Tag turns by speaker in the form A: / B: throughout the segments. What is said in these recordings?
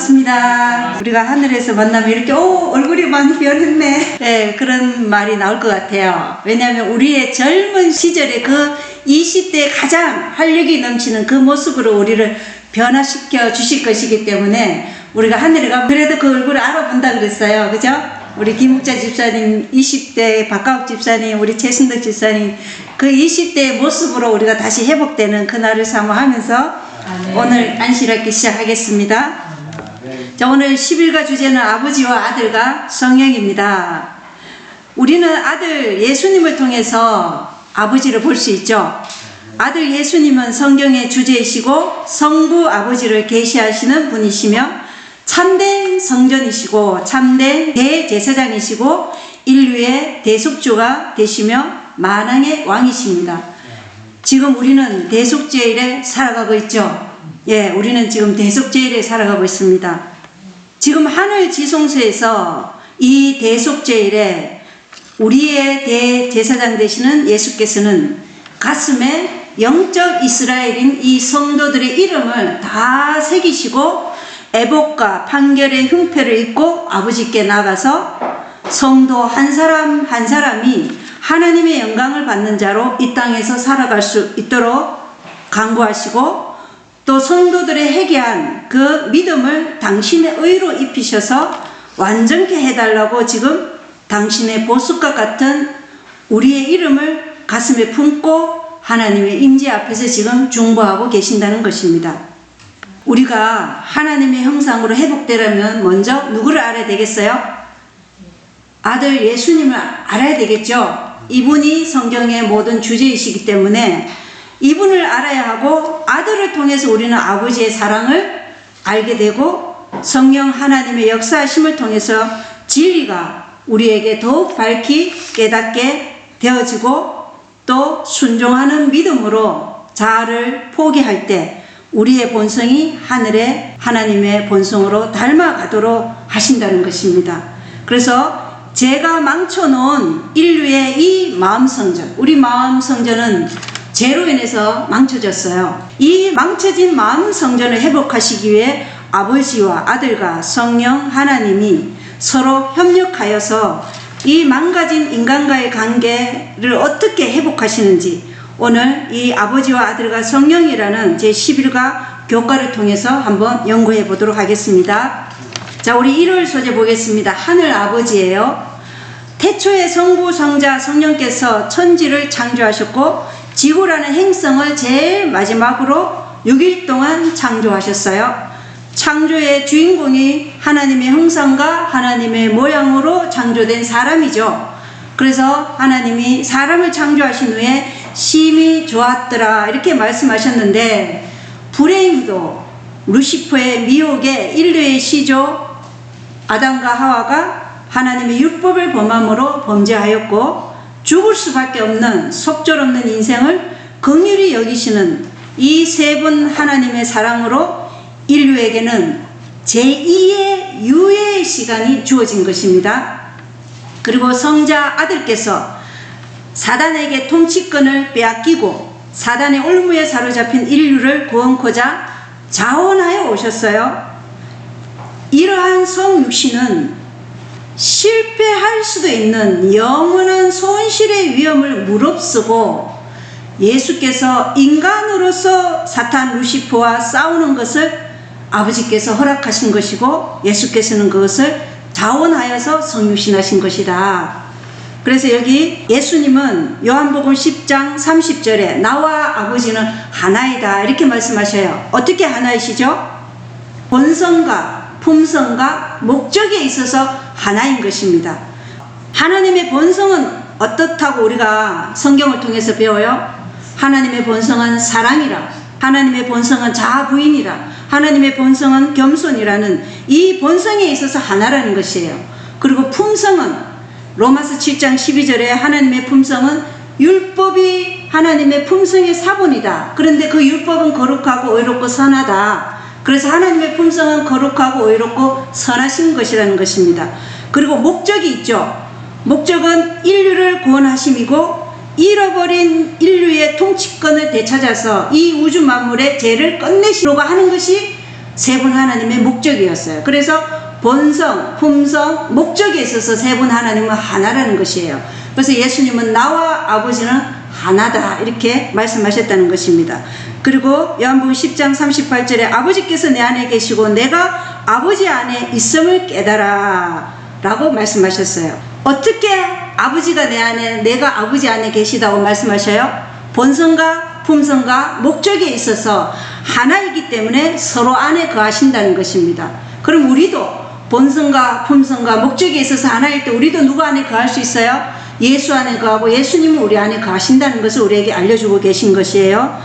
A: 반갑습니다. 우리가 하늘에서 만나면 이렇게 얼굴이 많이 변했네. 네, 그런 말이 나올 것 같아요. 왜냐하면 우리의 젊은 시절에 그 20대에 가장 활력이 넘치는 그 모습으로 우리를 변화시켜 주실 것이기 때문에 우리가 하늘에 가면 그래도 그 얼굴을 알아본다 그랬어요. 그죠? 우리 김욱자 집사님, 20대 박가욱 집사님, 우리 최순덕 집사님, 그 20대의 모습으로 우리가 다시 회복되는 그날을 사모하면서 오늘 안식일학기 시작하겠습니다. 자, 오늘 10일과 주제는 아버지와 아들과 성령입니다. 우리는 아들 예수님을 통해서 아버지를 볼 수 있죠. 아들 예수님은 성경의 주제이시고 성부 아버지를 계시하시는 분이시며 참된 성전이시고 참된 대제사장이시고 인류의 대속주가 되시며 만왕의 왕이십니다. 지금 우리는 대속제일에 살아가고 있죠. 예, 우리는 지금 대속제일에 살아가고 있습니다. 지금 하늘 지성소에서 이 대속제일에 우리의 대제사장 되시는 예수께서는 가슴에 영적 이스라엘인 이 성도들의 이름을 다 새기시고 애복과 판결의 흉패를 입고 아버지께 나가서 성도 한 사람 한 사람이 하나님의 영광을 받는 자로 이 땅에서 살아갈 수 있도록 간구하시고 또 성도들의 회개한 그 믿음을 당신의 의로 입히셔서 완전케 해달라고 지금 당신의 보석과 같은 우리의 이름을 가슴에 품고 하나님의 임재 앞에서 지금 중보하고 계신다는 것입니다. 우리가 하나님의 형상으로 회복되려면 먼저 누구를 알아야 되겠어요? 아들 예수님을 알아야 되겠죠. 이분이 성경의 모든 주제이시기 때문에 이분을 알아야 하고 아들을 통해서 우리는 아버지의 사랑을 알게 되고 성령 하나님의 역사하심을 통해서 진리가 우리에게 더욱 밝히 깨닫게 되어지고 또 순종하는 믿음으로 자아를 포기할 때 우리의 본성이 하늘의 하나님의 본성으로 닮아가도록 하신다는 것입니다. 그래서 제가 망쳐놓은 인류의 이 마음성전, 우리 마음성전은 죄로 인해서 망쳐졌어요. 이 망쳐진 마음성전을 회복하시기 위해 아버지와 아들과 성령 하나님이 서로 협력하여서 이 망가진 인간과의 관계를 어떻게 회복하시는지 오늘 이 아버지와 아들과 성령이라는 제11과 교과를 통해서 한번 연구해 보도록 하겠습니다. 자, 우리 1월 소재 보겠습니다. 하늘 아버지예요. 태초에 성부, 성자, 성령께서 천지를 창조하셨고 지구라는 행성을 제일 마지막으로 6일 동안 창조하셨어요. 창조의 주인공이 하나님의 형상과 하나님의 모양으로 창조된 사람이죠. 그래서 하나님이 사람을 창조하신 후에 심히 좋았더라 이렇게 말씀하셨는데 불행히도 루시퍼의 미혹에 인류의 시조 아담과 하와가 하나님의 율법을 범함으로 범죄하였고 죽을 수밖에 없는 속절없는 인생을 긍휼히 여기시는 이 세 분 하나님의 사랑으로 인류에게는 제2의 유예의 시간이 주어진 것입니다. 그리고 성자 아들께서 사단에게 통치권을 빼앗기고 사단의 올무에 사로잡힌 인류를 구원코자 자원하여 오셨어요. 이러한 성육신은 실패할 수도 있는 영원한 손실의 위험을 무릅쓰고 예수께서 인간으로서 사탄 루시퍼와 싸우는 것을 아버지께서 허락하신 것이고 예수께서는 그것을 자원하여서 성육신하신 것이다. 그래서 여기 예수님은 요한복음 10장 30절에 나와 아버지는 하나이다 이렇게 말씀하셔요. 어떻게 하나이시죠? 본성과 품성과 목적에 있어서 하나인 것입니다. 하나님의 본성은 어떻다고 우리가 성경을 통해서 배워요? 하나님의 본성은 사랑이라, 하나님의 본성은 자아부인이라, 하나님의 본성은 겸손이라는 이 본성에 있어서 하나라는 것이에요. 그리고 품성은 로마서 7장 12절에 하나님의 품성은 율법이 하나님의 품성의 사본이다. 그런데 그 율법은 거룩하고 의롭고 선하다. 그래서 하나님의 품성은 거룩하고 의롭고 선하신 것이라는 것입니다. 그리고 목적이 있죠. 목적은 인류를 구원하심이고 잃어버린 인류의 통치권을 되찾아서 이 우주 만물의 죄를 끝내시려고 하는 것이 세 분 하나님의 목적이었어요. 그래서 본성, 품성, 목적에 있어서 세 분 하나님은 하나라는 것이에요. 그래서 예수님은 나와 아버지는 하나다 이렇게 말씀하셨다는 것입니다. 그리고 요한복음 10장 38절에 아버지께서 내 안에 계시고 내가 아버지 안에 있음을 깨달아 라고 말씀하셨어요. 어떻게 아버지가 내 안에, 내가 아버지 안에 계시다고 말씀하셔요? 본성과 품성과 목적에 있어서 하나이기 때문에 서로 안에 거하신다는 것입니다. 그럼 우리도 본성과 품성과 목적에 있어서 하나일 때 우리도 누구 안에 거할 수 있어요? 예수 안에 거하고 예수님은 우리 안에 거하신다는 것을 우리에게 알려주고 계신 것이에요.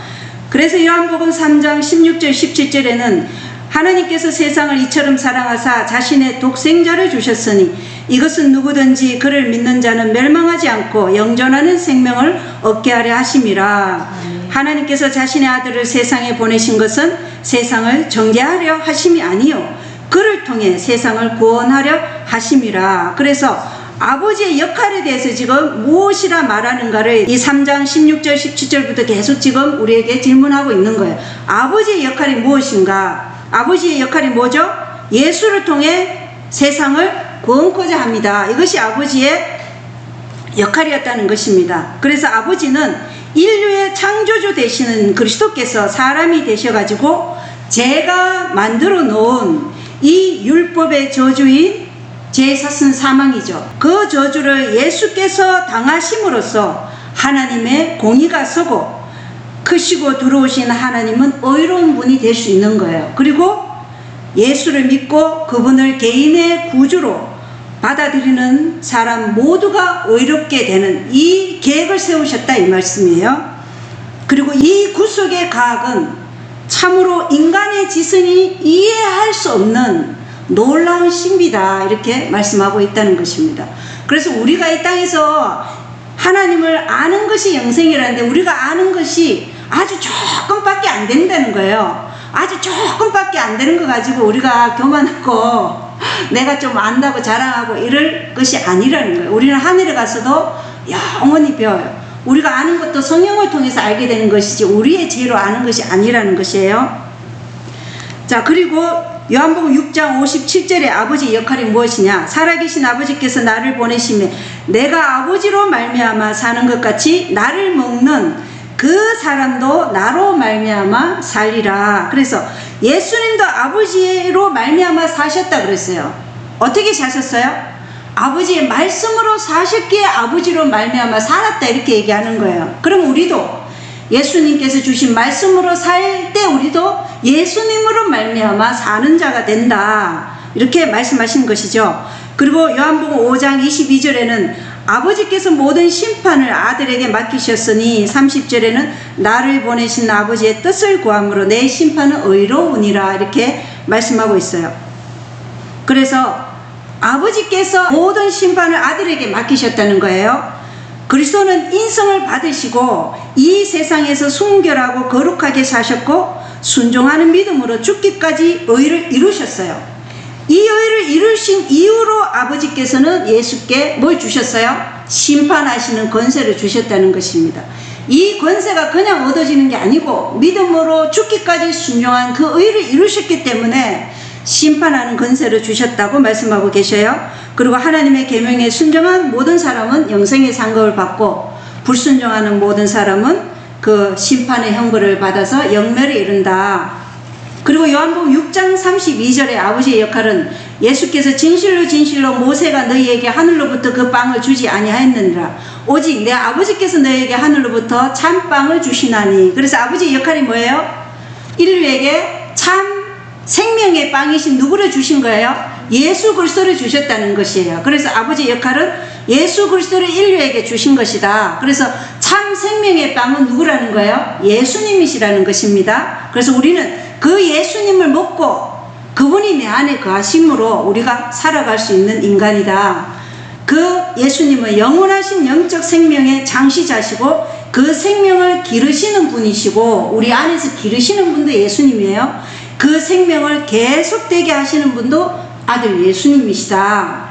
A: 그래서 요한복음 3장 16절 17절에는 하나님께서 세상을 이처럼 사랑하사 자신의 독생자를 주셨으니 이것은 누구든지 그를 믿는 자는 멸망하지 않고 영존하는 생명을 얻게 하려 하심이라. 하나님께서 자신의 아들을 세상에 보내신 것은 세상을 정죄하려 하심이 아니요 그를 통해 세상을 구원하려 하심이라. 그래서 아버지의 역할에 대해서 지금 무엇이라 말하는가를 이 3장 16절 17절부터 계속 지금 우리에게 질문하고 있는 거예요. 아버지의 역할이 무엇인가? 아버지의 역할이 뭐죠? 예수를 통해 세상을 구원코자 합니다. 이것이 아버지의 역할이었다는 것입니다. 그래서 아버지는 인류의 창조주 되시는 그리스도께서 사람이 되셔가지고 제가 만들어 놓은 이 율법의 저주인 제사슨 사망이죠. 그 저주를 예수께서 당하심으로써 하나님의 공의가 서고 크시고 들어오신 하나님은 의로운 분이 될 수 있는 거예요. 그리고 예수를 믿고 그분을 개인의 구주로 받아들이는 사람 모두가 의롭게 되는 이 계획을 세우셨다 이 말씀이에요. 그리고 이 구속의 가학은 참으로 인간의 지성이 이해할 수 없는 놀라운 신비다 이렇게 말씀하고 있다는 것입니다. 그래서 우리가 이 땅에서 하나님을 아는 것이 영생이라는데 우리가 아는 것이 아주 조금밖에 안 된다는 거예요. 아주 조금밖에 안 되는 거 가지고 우리가 교만하고 내가 좀 안다고 자랑하고 이럴 것이 아니라는 거예요. 우리는 하늘에 가서도 영원히 배워요. 우리가 아는 것도 성령을 통해서 알게 되는 것이지 우리의 지혜로 아는 것이 아니라는 것이에요. 자, 그리고 요한복음 6장 57절에 아버지의 역할이 무엇이냐? 살아계신 아버지께서 나를 보내시며 내가 아버지로 말미암아 사는 것 같이 나를 먹는 그 사람도 나로 말미암아 살리라. 그래서 예수님도 아버지로 말미암아 사셨다 그랬어요. 어떻게 사셨어요? 아버지의 말씀으로 사셨기에 아버지로 말미암아 살았다 이렇게 얘기하는 거예요. 그럼 우리도 예수님께서 주신 말씀으로 살 때 우리도 예수님으로 말미암아 사는 자가 된다 이렇게 말씀하신 것이죠. 그리고 요한복음 5장 22절에는 아버지께서 모든 심판을 아들에게 맡기셨으니 30절에는 나를 보내신 아버지의 뜻을 구함으로 내 심판은 의로우니라 이렇게 말씀하고 있어요. 그래서 아버지께서 모든 심판을 아들에게 맡기셨다는 거예요. 그리스도는 인성을 받으시고 이 세상에서 순결하고 거룩하게 사셨고 순종하는 믿음으로 죽기까지 의를 이루셨어요. 이 의를 이루신 이후로 아버지께서는 예수께 뭘 주셨어요? 심판하시는 권세를 주셨다는 것입니다. 이 권세가 그냥 얻어지는 게 아니고 믿음으로 죽기까지 순종한 그 의를 이루셨기 때문에 심판하는 권세를 주셨다고 말씀하고 계셔요. 그리고 하나님의 계명에 순종한 모든 사람은 영생의 상급을 받고 불순종하는 모든 사람은 그 심판의 형벌을 받아서 영멸에 이른다. 그리고 요한복음 6장 32절의 아버지의 역할은 예수께서 진실로 진실로 모세가 너희에게 하늘로부터 그 빵을 주지 아니하였느니라. 오직 내 아버지께서 너희에게 하늘로부터 참빵을 주시나니. 그래서 아버지의 역할이 뭐예요? 인류에게 참 생명의 빵이신 누구를 주신 거예요? 예수 그리스도를 주셨다는 것이에요. 그래서 아버지의 역할은 예수 그리스도를 인류에게 주신 것이다. 그래서 참 생명의 빵은 누구라는 거예요? 예수님이시라는 것입니다. 그래서 우리는 그 예수님을 먹고 그분이 내 안에 거하심으로 우리가 살아갈 수 있는 인간이다. 그 예수님은 영원하신 영적 생명의 창시자시고 그 생명을 기르시는 분이시고 우리 안에서 기르시는 분도 예수님이에요. 그 생명을 계속되게 하시는 분도 아들 예수님이시다.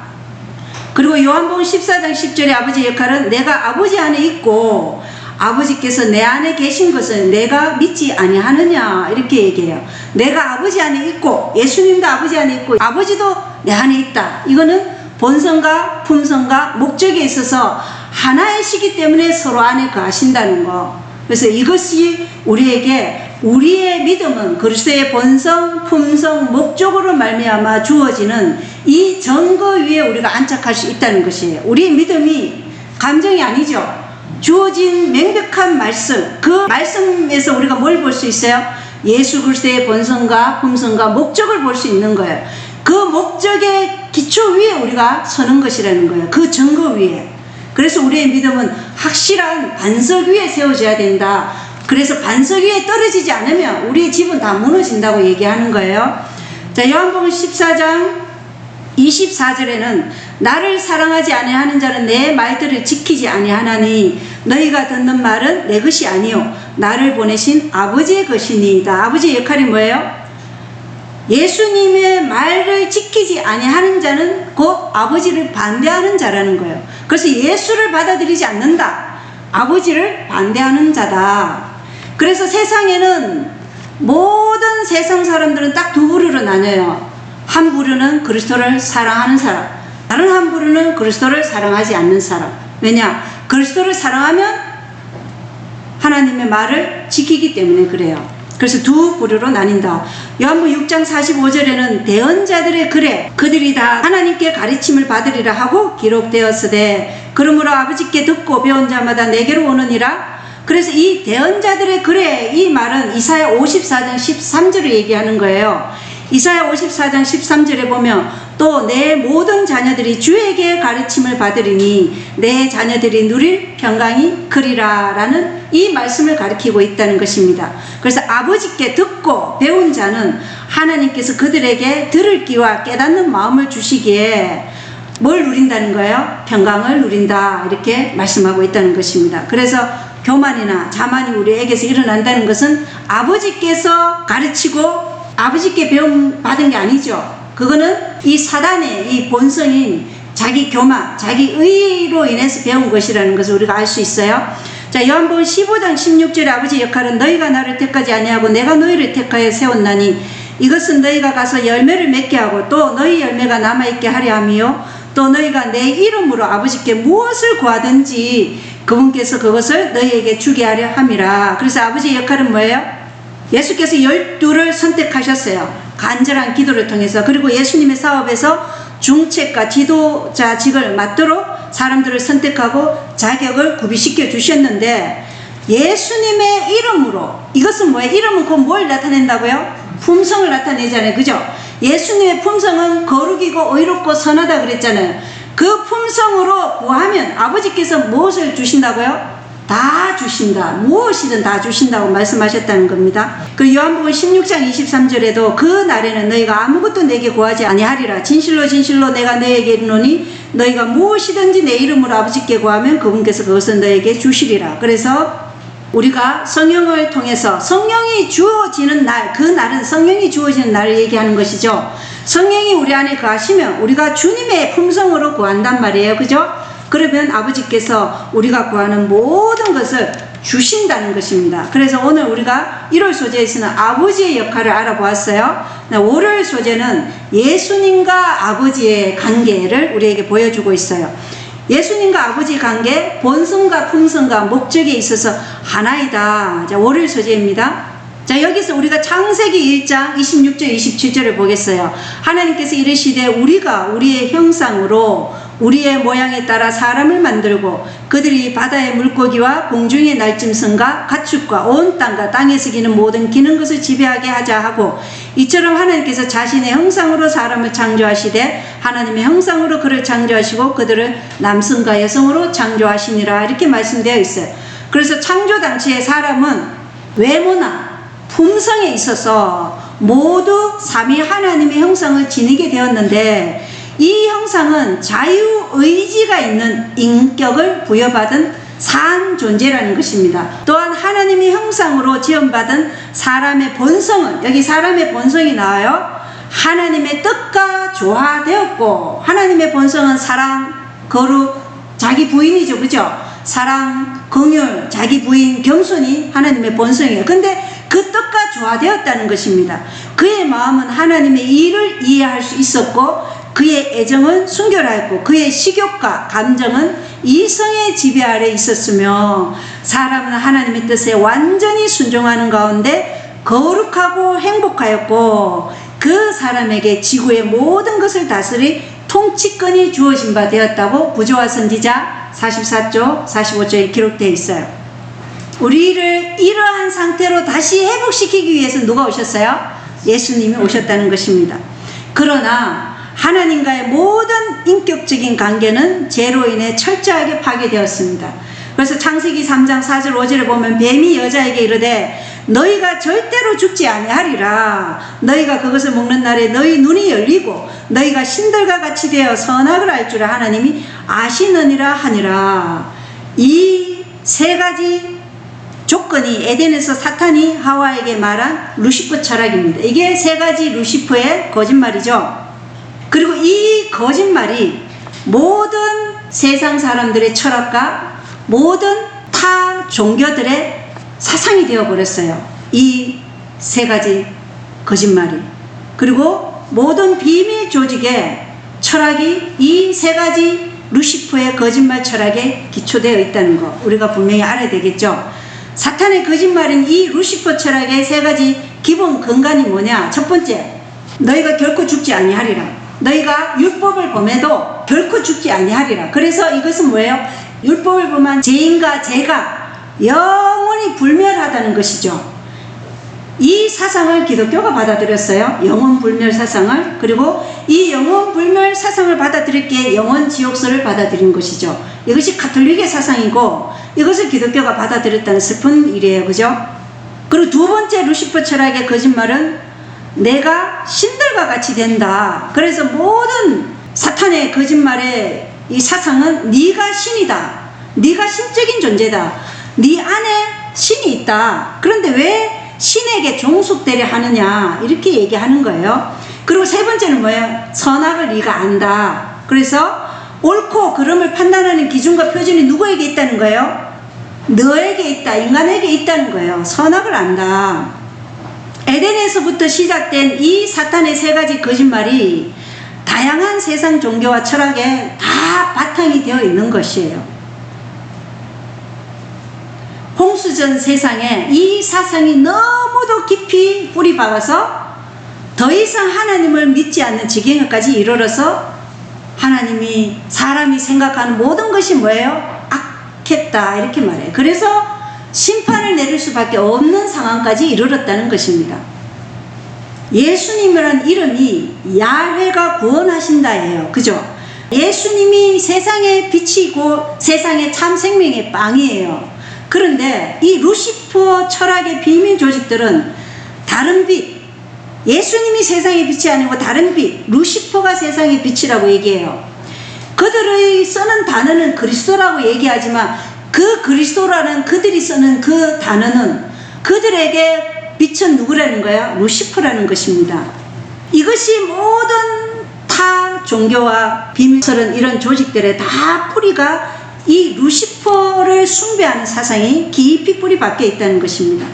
A: 그리고 요한복음 14장 10절의 아버지의 역할은 내가 아버지 안에 있고 아버지께서 내 안에 계신 것을 내가 믿지 아니하느냐 이렇게 얘기해요. 내가 아버지 안에 있고 예수님도 아버지 안에 있고 아버지도 내 안에 있다. 이거는 본성과 품성과 목적에 있어서 하나의 시기 때문에 서로 안에 거하신다는 거. 그래서 이것이 우리에게 우리의 믿음은 그리스도의 본성, 품성, 목적으로 말미암아 주어지는 이 증거 위에 우리가 안착할 수 있다는 것이에요. 우리의 믿음이 감정이 아니죠. 주어진 명백한 말씀, 그 말씀에서 우리가 뭘 볼 수 있어요? 예수 그리스도의 본성과 품성과 목적을 볼 수 있는 거예요. 그 목적의 기초 위에 우리가 서는 것이라는 거예요. 그 증거 위에. 그래서 우리의 믿음은 확실한 반석 위에 세워져야 된다. 그래서 반석 위에 떨어지지 않으면 우리의 집은 다 무너진다고 얘기하는 거예요. 자, 요한복음 14장 24절에는 나를 사랑하지 아니하는 자는 내 말들을 지키지 아니하나니 너희가 듣는 말은 내 것이 아니요 나를 보내신 아버지의 것이니이다. 아버지의 역할이 뭐예요? 예수님의 말을 지키지 아니하는 자는 곧 아버지를 반대하는 자라는 거예요. 그래서 예수를 받아들이지 않는다. 아버지를 반대하는 자다. 그래서 세상에는 모든 세상 사람들은 딱 두 부류로 나뉘어요. 한 부류는 그리스도를 사랑하는 사람, 다른 한 부류는 그리스도를 사랑하지 않는 사람. 왜냐? 그리스도를 사랑하면 하나님의 말을 지키기 때문에 그래요. 그래서 두 부류로 나뉜다. 요한복음 6장 45절에는 대언자들의 글에 그들이 다 하나님께 가르침을 받으리라 하고 기록되었으되 그러므로 아버지께 듣고 배운 자마다 내게로 오느니라. 그래서 이 대언자들의 글에 이 말은 이사야 54장 13절을 얘기하는 거예요. 이사야 54장 13절에 보면 또 내 모든 자녀들이 주에게 가르침을 받으리니 내 자녀들이 누릴 평강이 크리라 라는 이 말씀을 가리키고 있다는 것입니다. 그래서 아버지께 듣고 배운 자는 하나님께서 그들에게 들을 귀와 깨닫는 마음을 주시기에 뭘 누린다는 거예요? 평강을 누린다 이렇게 말씀하고 있다는 것입니다. 그래서 교만이나 자만이 우리에게서 일어난다는 것은 아버지께서 가르치고 아버지께 배움 받은 게 아니죠. 그거는 이 사단의 이 본성인 자기 교만, 자기 의로 인해서 배운 것이라는 것을 우리가 알 수 있어요. 자, 요한복음 15장 16절의 아버지의 역할은 너희가 나를 택하지 아니하고 내가 너희를 택하여 세웠나니 이것은 너희가 가서 열매를 맺게 하고 또 너희 열매가 남아있게 하려 함이요 또 너희가 내 이름으로 아버지께 무엇을 구하든지 그분께서 그것을 너희에게 주게 하려 함이라. 그래서 아버지의 역할은 뭐예요? 예수께서 12를 선택하셨어요. 간절한 기도를 통해서. 그리고 예수님의 사업에서 중책과 지도자직을 맡도록 사람들을 선택하고 자격을 구비시켜 주셨는데 예수님의 이름으로, 이것은 뭐예요? 이름은 곧 뭘 나타낸다고요? 품성을 나타내잖아요. 그죠? 예수님의 품성은 거룩이고 의롭고 선하다 그랬잖아요. 그 품성으로 구하면 아버지께서 무엇을 주신다고요? 다 주신다. 무엇이든 다 주신다고 말씀하셨다는 겁니다. 그 요한복음 16장 23절에도 그 날에는 너희가 아무것도 내게 구하지 아니하리라. 진실로 진실로 내가 너희에게 이르노니 너희가 무엇이든지 내 이름으로 아버지께 구하면 그분께서 그것을 너희에게 주시리라. 그래서 우리가 성령을 통해서 성령이 주어지는 날, 그 날은 성령이 주어지는 날을 얘기하는 것이죠. 성령이 우리 안에 거하시면 우리가 주님의 품성으로 구한단 말이에요. 그죠? 그러면 아버지께서 우리가 구하는 모든 것을 주신다는 것입니다. 그래서 오늘 우리가 1월 소재에서는 아버지의 역할을 알아보았어요. 월요일 소재는 예수님과 아버지의 관계를 우리에게 보여주고 있어요. 예수님과 아버지의 관계, 본성과 품성과 목적에 있어서 하나이다. 자, 월요일 소재입니다. 자, 여기서 우리가 창세기 1장 26절 27절을 보겠어요. 하나님께서 이르시되 우리가 우리의 형상으로 우리의 모양에 따라 사람을 만들고 그들이 바다의 물고기와 공중의 날짐승과 가축과 온 땅과 땅에서 기는 모든 기는 것을 지배하게 하자 하고 이처럼 하나님께서 자신의 형상으로 사람을 창조하시되 하나님의 형상으로 그를 창조하시고 그들을 남성과 여성으로 창조하시니라 이렇게 말씀되어 있어요. 그래서 창조 당시에 사람은 외모나 품성에 있어서 모두 삼위 하나님의 형상을 지니게 되었는데 이 형상은 자유의지가 있는 인격을 부여받은 산 존재라는 것입니다. 또한 하나님의 형상으로 지음받은 사람의 본성은, 여기 사람의 본성이 나와요. 하나님의 뜻과 조화되었고 하나님의 본성은 사랑, 거룩, 자기 부인이죠. 그죠? 사랑, 긍휼, 자기 부인, 겸손이 하나님의 본성이에요. 근데 그 뜻과 조화되었다는 것입니다. 그의 마음은 하나님의 일을 이해할 수 있었고 그의 애정은 순결하였고 그의 식욕과 감정은 이성의 지배 아래 있었으며 사람은 하나님의 뜻에 완전히 순종하는 가운데 거룩하고 행복하였고 그 사람에게 지구의 모든 것을 다스릴 통치권이 주어진 바 되었다고 부조와 선지자 44조 45조에 기록되어 있어요. 우리를 이러한 상태로 다시 회복시키기 위해서 누가 오셨어요? 예수님이 오셨다는 것입니다. 그러나 하나님과의 모든 인격적인 관계는 죄로 인해 철저하게 파괴되었습니다. 그래서 창세기 3장 4절 5절에 보면 뱀이 여자에게 이르되 너희가 절대로 죽지 아니하리라. 너희가 그것을 먹는 날에 너희 눈이 열리고 너희가 신들과 같이 되어 선악을 알 줄 하나님이 아시느니라 하니라. 이 세 가지 조건이 에덴에서 사탄이 하와에게 말한 루시퍼 철학입니다. 이게 세 가지 루시퍼의 거짓말이죠. 그리고 이 거짓말이 모든 세상 사람들의 철학과 모든 타 종교들의 사상이 되어버렸어요. 이 세 가지 거짓말이. 그리고 모든 비밀 조직의 철학이 이 세 가지 루시퍼의 거짓말 철학에 기초되어 있다는 거 우리가 분명히 알아야 되겠죠. 사탄의 거짓말인 이 루시퍼 철학의 세 가지 기본 근간이 뭐냐. 첫 번째, 너희가 결코 죽지 아니하리라. 너희가 율법을 범해도 결코 죽지 아니하리라. 그래서 이것은 뭐예요? 율법을 범한 죄인과 죄가 영원히 불멸하다는 것이죠. 이 사상을 기독교가 받아들였어요. 영원 불멸 사상을. 그리고 이 영원 불멸 사상을 받아들였기에 영원 지옥설을 받아들인 것이죠. 이것이 가톨릭의 사상이고 이것을 기독교가 받아들였다는 슬픈 일이에요. 그죠? 그리고 두 번째 루시퍼 철학의 거짓말은 내가 신들과 같이 된다. 그래서 모든 사탄의 거짓말의 이 사상은 네가 신이다. 네가 신적인 존재다. 네 안에 신이 있다. 그런데 왜 신에게 종속되려 하느냐 이렇게 얘기하는 거예요. 그리고 세 번째는 뭐예요? 선악을 네가 안다. 그래서 옳고 그름을 판단하는 기준과 표준이 누구에게 있다는 거예요? 너에게 있다. 인간에게 있다는 거예요. 선악을 안다. 에덴에서부터 시작된 이 사탄의 세 가지 거짓말이 다양한 세상 종교와 철학에 다 바탕이 되어 있는 것이에요. 홍수전 세상에 이 사상이 너무도 깊이 뿌리 박아서 더 이상 하나님을 믿지 않는 지경까지 이르러서 하나님이 사람이 생각하는 모든 것이 뭐예요? 악했다 이렇게 말해요. 그래서 심판을 내릴 수밖에 없는 상황까지 이르렀다는 것입니다. 예수님이란 이름이 야훼가 구원하신다예요. 그죠? 예수님이 세상의 빛이고 세상의 참 생명의 빵이에요. 그런데 이 루시퍼 철학의 비밀 조직들은 다른 빛, 예수님이 세상의 빛이 아니고 다른 빛, 루시퍼가 세상의 빛이라고 얘기해요. 그들의 쓰는 단어는 그리스도라고 얘기하지만 그 그리스도라는 그들이 쓰는 그 단어는 그들에게 빛은 누구라는 거야? 루시퍼라는 것입니다. 이것이 모든 타 종교와 비밀설은 이런 조직들의 다 뿌리가 이 루시퍼를 숭배하는 사상이 깊이 뿌리 박혀 있다는 것입니다.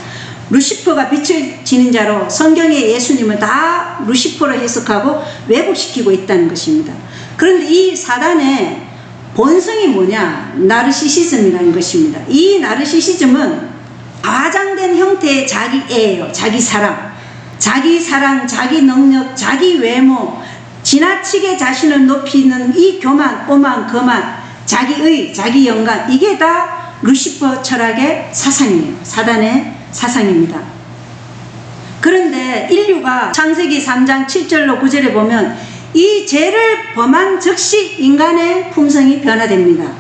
A: 루시퍼가 빛을 지닌 자로 성경의 예수님을 다 루시퍼로 해석하고 왜곡시키고 있다는 것입니다. 그런데 이 사단의 본성이 뭐냐? 나르시시즘이라는 것입니다. 이 나르시시즘은 과장된 형태의 자기애예요. 자기 사랑, 자기 능력, 자기 외모, 지나치게 자신을 높이는 이 교만, 오만, 거만, 자기의, 자기 영감, 이게 다 루시퍼 철학의 사상이에요. 사단의 사상입니다. 그런데 인류가 창세기 3장 7절로 9절에 보면 이 죄를 범한 즉시 인간의 품성이 변화됩니다.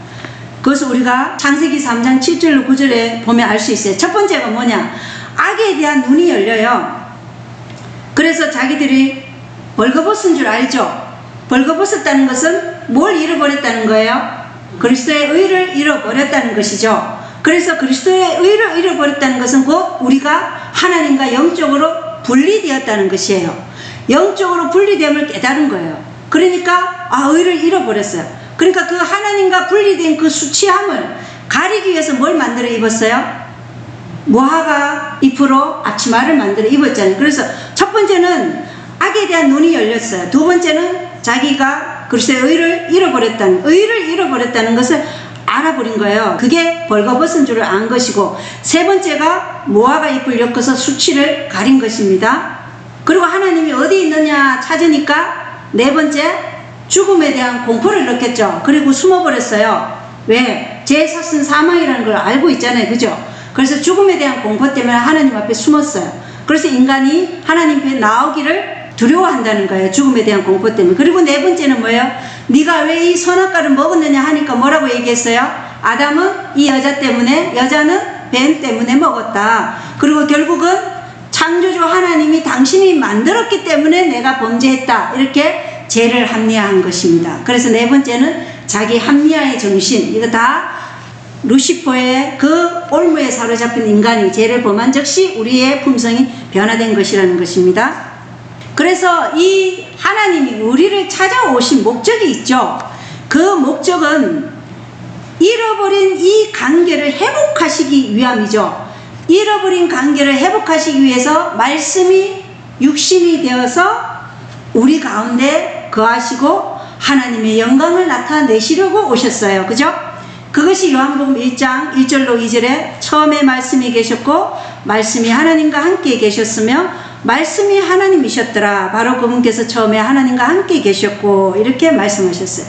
A: 그것을 우리가 창세기 3장 7절로 9절에 보면 알 수 있어요. 첫 번째가 뭐냐? 악에 대한 눈이 열려요. 그래서 자기들이 벌거벗은 줄 알죠? 벌거벗었다는 것은 뭘 잃어버렸다는 거예요? 그리스도의 의를 잃어버렸다는 것이죠. 그래서 그리스도의 의를 잃어버렸다는 것은 곧 우리가 하나님과 영적으로 분리되었다는 것이에요. 영적으로 분리됨을 깨달은 거예요. 그러니까 의를 잃어버렸어요. 그러니까 그 하나님과 분리된 그 수치함을 가리기 위해서 뭘 만들어 입었어요? 무화과 잎으로 앞치마를 만들어 입었잖아요. 그래서 첫 번째는 악에 대한 눈이 열렸어요. 두 번째는 자기가 글쎄 의를 잃어버렸다는 것을 알아버린 거예요. 그게 벌거벗은 줄을 안 것이고, 세 번째가 무화과 잎을 엮어서 수치를 가린 것입니다. 그리고 하나님이 어디 있느냐 찾으니까 네 번째, 죽음에 대한 공포를 느꼈죠. 그리고 숨어버렸어요. 왜? 제 삭은 사망이라는 걸 알고 있잖아요. 그죠? 그래서 죽음에 대한 공포 때문에 하나님 앞에 숨었어요. 그래서 인간이 하나님 앞에 나오기를 두려워한다는 거예요. 죽음에 대한 공포 때문에. 그리고 네 번째는 뭐예요? 네가 왜 이 선악과를 먹었느냐 하니까 뭐라고 얘기했어요? 아담은 이 여자 때문에, 여자는 뱀 때문에 먹었다. 그리고 결국은 창조주 하나님이 당신이 만들었기 때문에 내가 범죄했다. 이렇게 죄를 합리화한 것입니다. 그래서 네 번째는 자기 합리화의 정신. 이거 다 루시퍼의 그 올무에 사로잡힌 인간이 죄를 범한 즉시 우리의 품성이 변화된 것이라는 것입니다. 그래서 이 하나님이 우리를 찾아오신 목적이 있죠. 그 목적은 잃어버린 이 관계를 회복하시기 위함이죠. 잃어버린 관계를 회복하시기 위해서 말씀이 육신이 되어서 우리 가운데 거하시고 하나님의 영광을 나타내시려고 오셨어요. 그죠? 그것이 요한복음 1장 1절로 2절에 처음에 말씀이 계셨고 말씀이 하나님과 함께 계셨으며 말씀이 하나님이셨더라. 바로 그분께서 처음에 하나님과 함께 계셨고 이렇게 말씀하셨어요.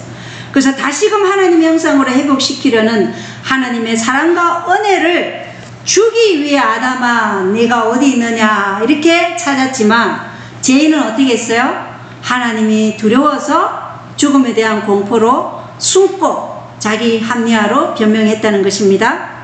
A: 그래서 다시금 하나님의 형상으로 회복시키려는 하나님의 사랑과 은혜를 주기 위해 아담아 네가 어디 있느냐 이렇게 찾았지만 죄인은 어떻게 했어요? 하나님이 두려워서 죽음에 대한 공포로 숨고 자기 합리화로 변명했다는 것입니다.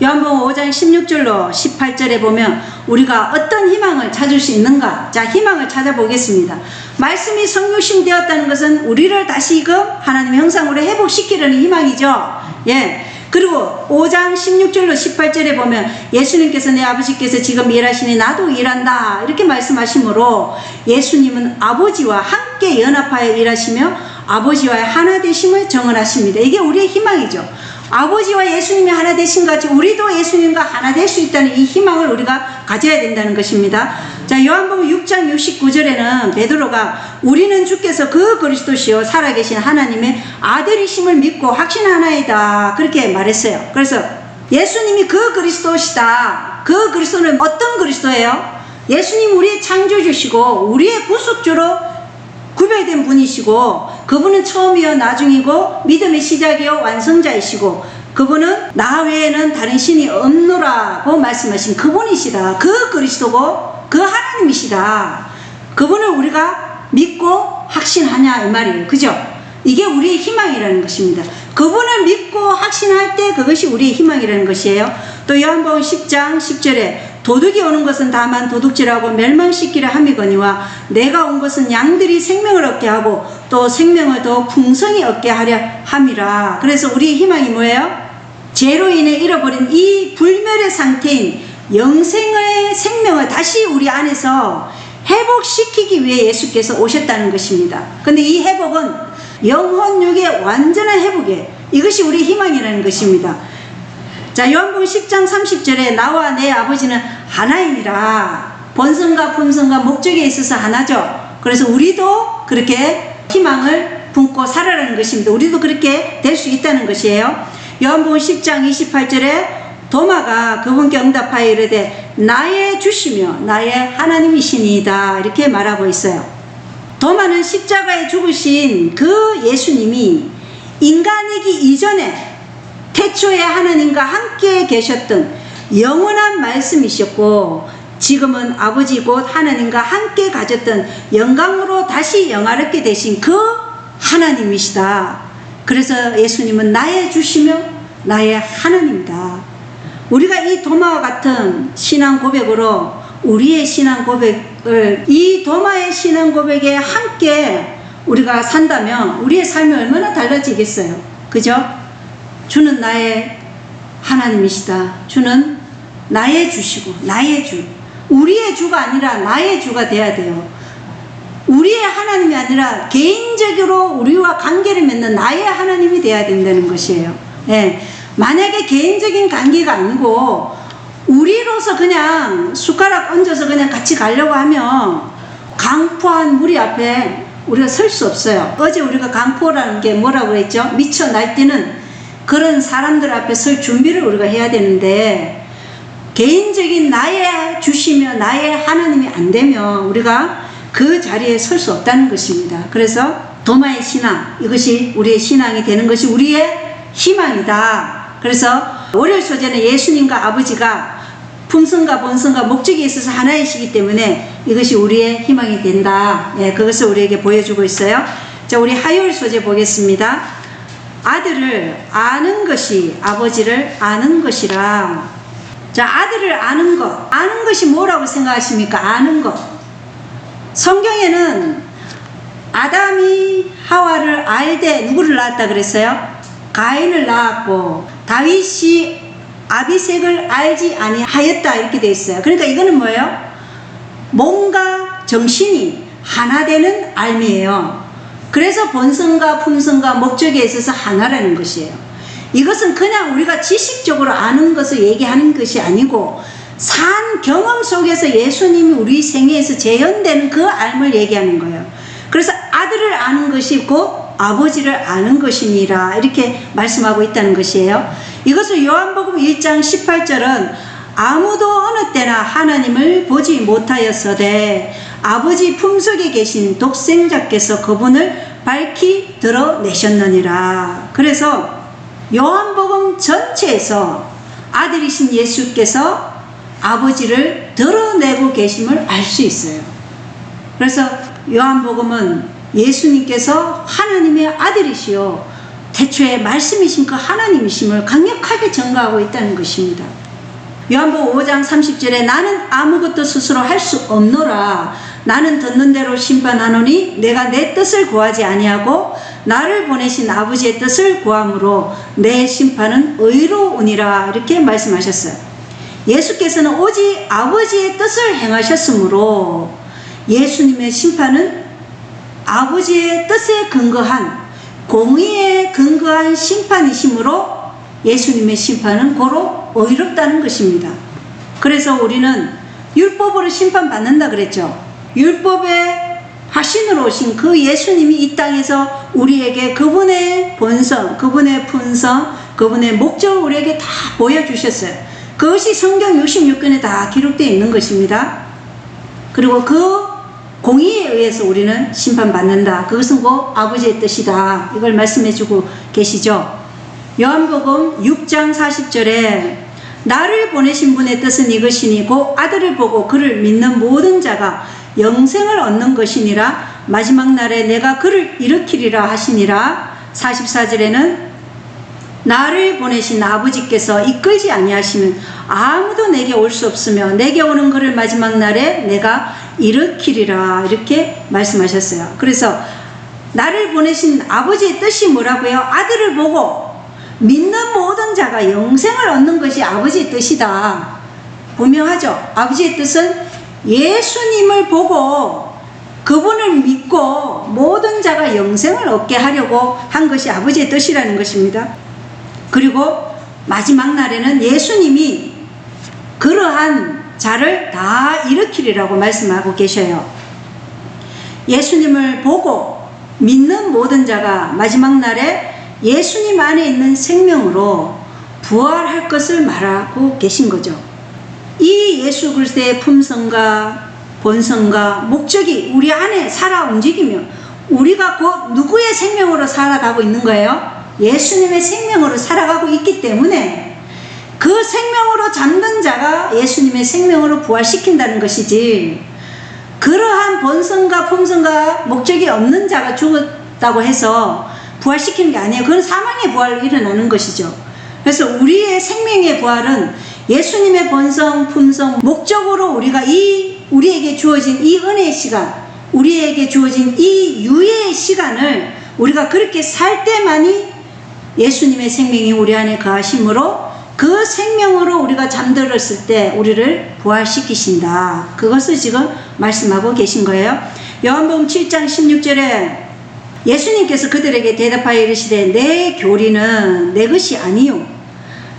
A: 요한복음 5장 16절로 18절에 보면 우리가 어떤 희망을 찾을 수 있는가? 자, 희망을 찾아보겠습니다. 말씀이 성육신 되었다는 것은 우리를 다시금 하나님의 형상으로 회복시키려는 희망이죠. 예. 그리고 5장 16절로 18절에 보면 예수님께서 내 아버지께서 지금 일하시니 나도 일한다 이렇게 말씀하시므로 예수님은 아버지와 함께 연합하여 일하시며 아버지와의 하나 되심을 정언하십니다. 이게 우리의 희망이죠. 아버지와 예수님이 하나 되신 것 같이 우리도 예수님과 하나 될 수 있다는 이 희망을 우리가 가져야 된다는 것입니다. 자, 요한복음 6장 69절에는 베드로가 우리는 주께서 그 그리스도시요 살아계신 하나님의 아들이심을 믿고 확신하나이다 그렇게 말했어요. 그래서 예수님이 그 그리스도시다. 그 그리스도는 어떤 그리스도예요? 예수님 우리의 창조주시고 우리의 구속주로 구별된 분이시고 그분은 처음이요 나중이고 믿음의 시작이요 완성자이시고 그분은 나 외에는 다른 신이 없노라고 말씀하신 그분이시다. 그 그리스도고 그 하나님이시다. 그분을 우리가 믿고 확신하냐 이 말이에요. 그죠? 이게 우리의 희망이라는 것입니다. 그분을 믿고 확신할 때 그것이 우리의 희망이라는 것이에요. 또 요한복음 10장 10절에 도둑이 오는 것은 다만 도둑질하고 멸망시키려 함이거니와 내가 온 것은 양들이 생명을 얻게 하고 또 생명을 더 풍성히 얻게 하려 함이라. 그래서 우리의 희망이 뭐예요? 죄로 인해 잃어버린 이 불멸의 상태인 영생의 생명을 다시 우리 안에서 회복시키기 위해 예수께서 오셨다는 것입니다. 근데 이 회복은 영혼 육의 완전한 회복이에요. 이것이 우리의 희망이라는 것입니다. 자, 요한복음 10장 30절에 나와 내 아버지는 하나이니라. 본성과 품성과 목적에 있어서 하나죠. 그래서 우리도 그렇게 희망을 품고 살아라는 것입니다. 우리도 그렇게 될 수 있다는 것이에요. 요한복음 10장 28절에 도마가 그분께 응답하여 이르되 나의 주시며 나의 하나님이시니이다 이렇게 말하고 있어요. 도마는 십자가에 죽으신 그 예수님이 인간이기 이전에 태초에 하나님과 함께 계셨던 영원한 말씀이셨고 지금은 아버지 곧 하나님과 함께 가졌던 영광으로 다시 영화롭게 되신 그 하나님이시다. 그래서 예수님은 나의 주시며 나의 하나님이다. 우리가 이 도마와 같은 신앙 고백으로 우리의 신앙 고백을 이 도마의 신앙 고백에 함께 우리가 산다면 우리의 삶이 얼마나 달라지겠어요. 그죠? 주는 나의 하나님이시다. 주는 나의 주시고 나의 주. 우리의 주가 아니라 나의 주가 돼야 돼요. 우리의 하나님이 아니라 개인적으로 우리와 관계를 맺는 나의 하나님이 돼야 된다는 것이에요. 예. 만약에 개인적인 관계가 아니고 우리로서 그냥 숟가락 얹어서 그냥 같이 가려고 하면 강포한 무리 앞에 우리가 설 수 없어요. 어제 우리가 강포라는 게 뭐라고 했죠? 미쳐 날뛰는 그런 사람들 앞에 설 준비를 우리가 해야 되는데, 개인적인 나의 주시며 나의 하나님이 안 되면 우리가 그 자리에 설 수 없다는 것입니다. 그래서 도마의 신앙, 이것이 우리의 신앙이 되는 것이 우리의 희망이다. 그래서 월요일 소재는 예수님과 아버지가 품성과 본성과 목적에 있어서 하나이시기 때문에 이것이 우리의 희망이 된다. 예, 그것을 우리에게 보여주고 있어요. 자, 우리 화요일 소재 보겠습니다. 아들을 아는 것이 아버지를 아는 것이라. 자, 아들을 아는 것. 아는 것이 뭐라고 생각하십니까? 아는 것. 성경에는 아담이 하와를 알되 누구를 낳았다 그랬어요? 가인을 낳았고, 다윗이 아비색을 알지 아니하였다 이렇게 돼 있어요. 그러니까 이거는 뭐예요? 몸과 정신이 하나 되는 알미예요. 그래서 본성과 품성과 목적에 있어서 하나라는 것이에요. 이것은 그냥 우리가 지식적으로 아는 것을 얘기하는 것이 아니고 산 경험 속에서 예수님이 우리 생애에서 재현되는 그 알을 얘기하는 거예요. 그래서 아들을 아는 것이 곧 아버지를 아는 것이니라 이렇게 말씀하고 있다는 것이에요. 이것을 요한복음 1장 18절은 아무도 어느 때나 하나님을 보지 못하였으되 아버지 품속에 계신 독생자께서 그분을 밝히 드러내셨느니라. 그래서 요한복음 전체에서 아들이신 예수께서 아버지를 드러내고 계심을 알 수 있어요. 그래서 요한복음은 예수님께서 하나님의 아들이시요 태초에 말씀이신 그 하나님이심을 강력하게 증거하고 있다는 것입니다. 요한복음 5장 30절에 나는 아무것도 스스로 할 수 없노라. 나는 듣는 대로 심판하노니 내가 내 뜻을 구하지 아니하고 나를 보내신 아버지의 뜻을 구함으로 내 심판은 의로우니라 이렇게 말씀하셨어요. 예수께서는 오직 아버지의 뜻을 행하셨으므로 예수님의 심판은 아버지의 뜻에 근거한 공의에 근거한 심판이시므로 예수님의 심판은 고로 의롭다는 것입니다. 그래서 우리는 율법으로 심판받는다 그랬죠. 율법의 화신으로 오신 그 예수님이 이 땅에서 우리에게 그분의 본성, 그분의 품성, 그분의 목적을 우리에게 다 보여주셨어요. 그것이 성경 66권에 다 기록되어 있는 것입니다. 그리고 그 공의에 의해서 우리는 심판받는다. 그것은 곧 아버지의 뜻이다. 이걸 말씀해주고 계시죠. 요한복음 6장 40절에 나를 보내신 분의 뜻은 이것이니 곧 아들을 보고 그를 믿는 모든 자가 영생을 얻는 것이니라. 마지막 날에 내가 그를 일으키리라 하시니라. 44절에는 나를 보내신 아버지께서 이끌지 아니하시면 아무도 내게 올 수 없으며 내게 오는 그를 마지막 날에 내가 일으키리라 이렇게 말씀하셨어요. 그래서 나를 보내신 아버지의 뜻이 뭐라고요? 아들을 보고 믿는 모든 자가 영생을 얻는 것이 아버지의 뜻이다. 분명하죠. 아버지의 뜻은 예수님을 보고 그분을 믿고 모든 자가 영생을 얻게 하려고 한 것이 아버지의 뜻이라는 것입니다. 그리고 마지막 날에는 예수님이 그러한 자를 다 일으키리라고 말씀하고 계셔요. 예수님을 보고 믿는 모든 자가 마지막 날에 예수님 안에 있는 생명으로 부활할 것을 말하고 계신 거죠. 이 예수 그리스도의 품성과 본성과 목적이 우리 안에 살아 움직이며 우리가 곧 누구의 생명으로 살아가고 있는 거예요? 예수님의 생명으로 살아가고 있기 때문에 그 생명으로 잠든 자가 예수님의 생명으로 부활시킨다는 것이지, 그러한 본성과 품성과 목적이 없는 자가 죽었다고 해서 부활시키는 게 아니에요. 그건 사망의 부활로 일어나는 것이죠. 그래서 우리의 생명의 부활은 예수님의 본성, 품성, 목적으로 우리에게 주어진 이 은혜의 시간, 우리에게 주어진 이 유예의 시간을 우리가 그렇게 살 때만이 예수님의 생명이 우리 안에 거하심으로 그 생명으로 우리가 잠들었을 때 우리를 부활시키신다. 그것을 지금 말씀하고 계신 거예요. 요한복음 7장 16절에 예수님께서 그들에게 대답하여 이르시되 내 교리는 내 것이 아니요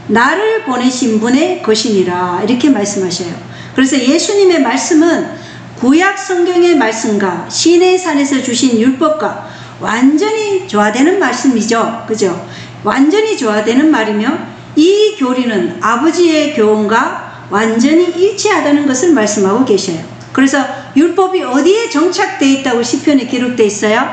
A: 나를 보내신 분의 것이니라 이렇게 말씀하셔요. 그래서 예수님의 말씀은 구약 성경의 말씀과 시내산에서 주신 율법과 완전히 조화되는 말씀이죠. 그죠? 완전히 조화되는 말이며 이 교리는 아버지의 교훈과 완전히 일치하다는 것을 말씀하고 계셔요. 그래서 율법이 어디에 정착되어 있다고 시편에 기록되어 있어요?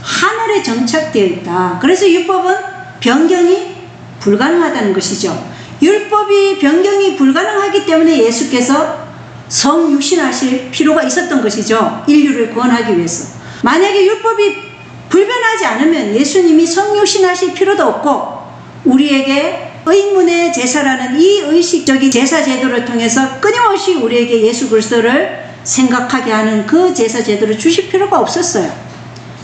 A: 하늘에 정착되어 있다. 그래서 율법은 변경이 불가능하다는 것이죠. 율법이 변경이 불가능하기 때문에 예수께서 성육신하실 필요가 있었던 것이죠. 인류를 구원하기 위해서. 만약에 율법이 불변하지 않으면 예수님이 성육신하실 필요도 없고 우리에게 의문의 제사라는 이 의식적인 제사 제도를 통해서 끊임없이 우리에게 예수 그리스도를 생각하게 하는 그 제사 제도를 주실 필요가 없었어요.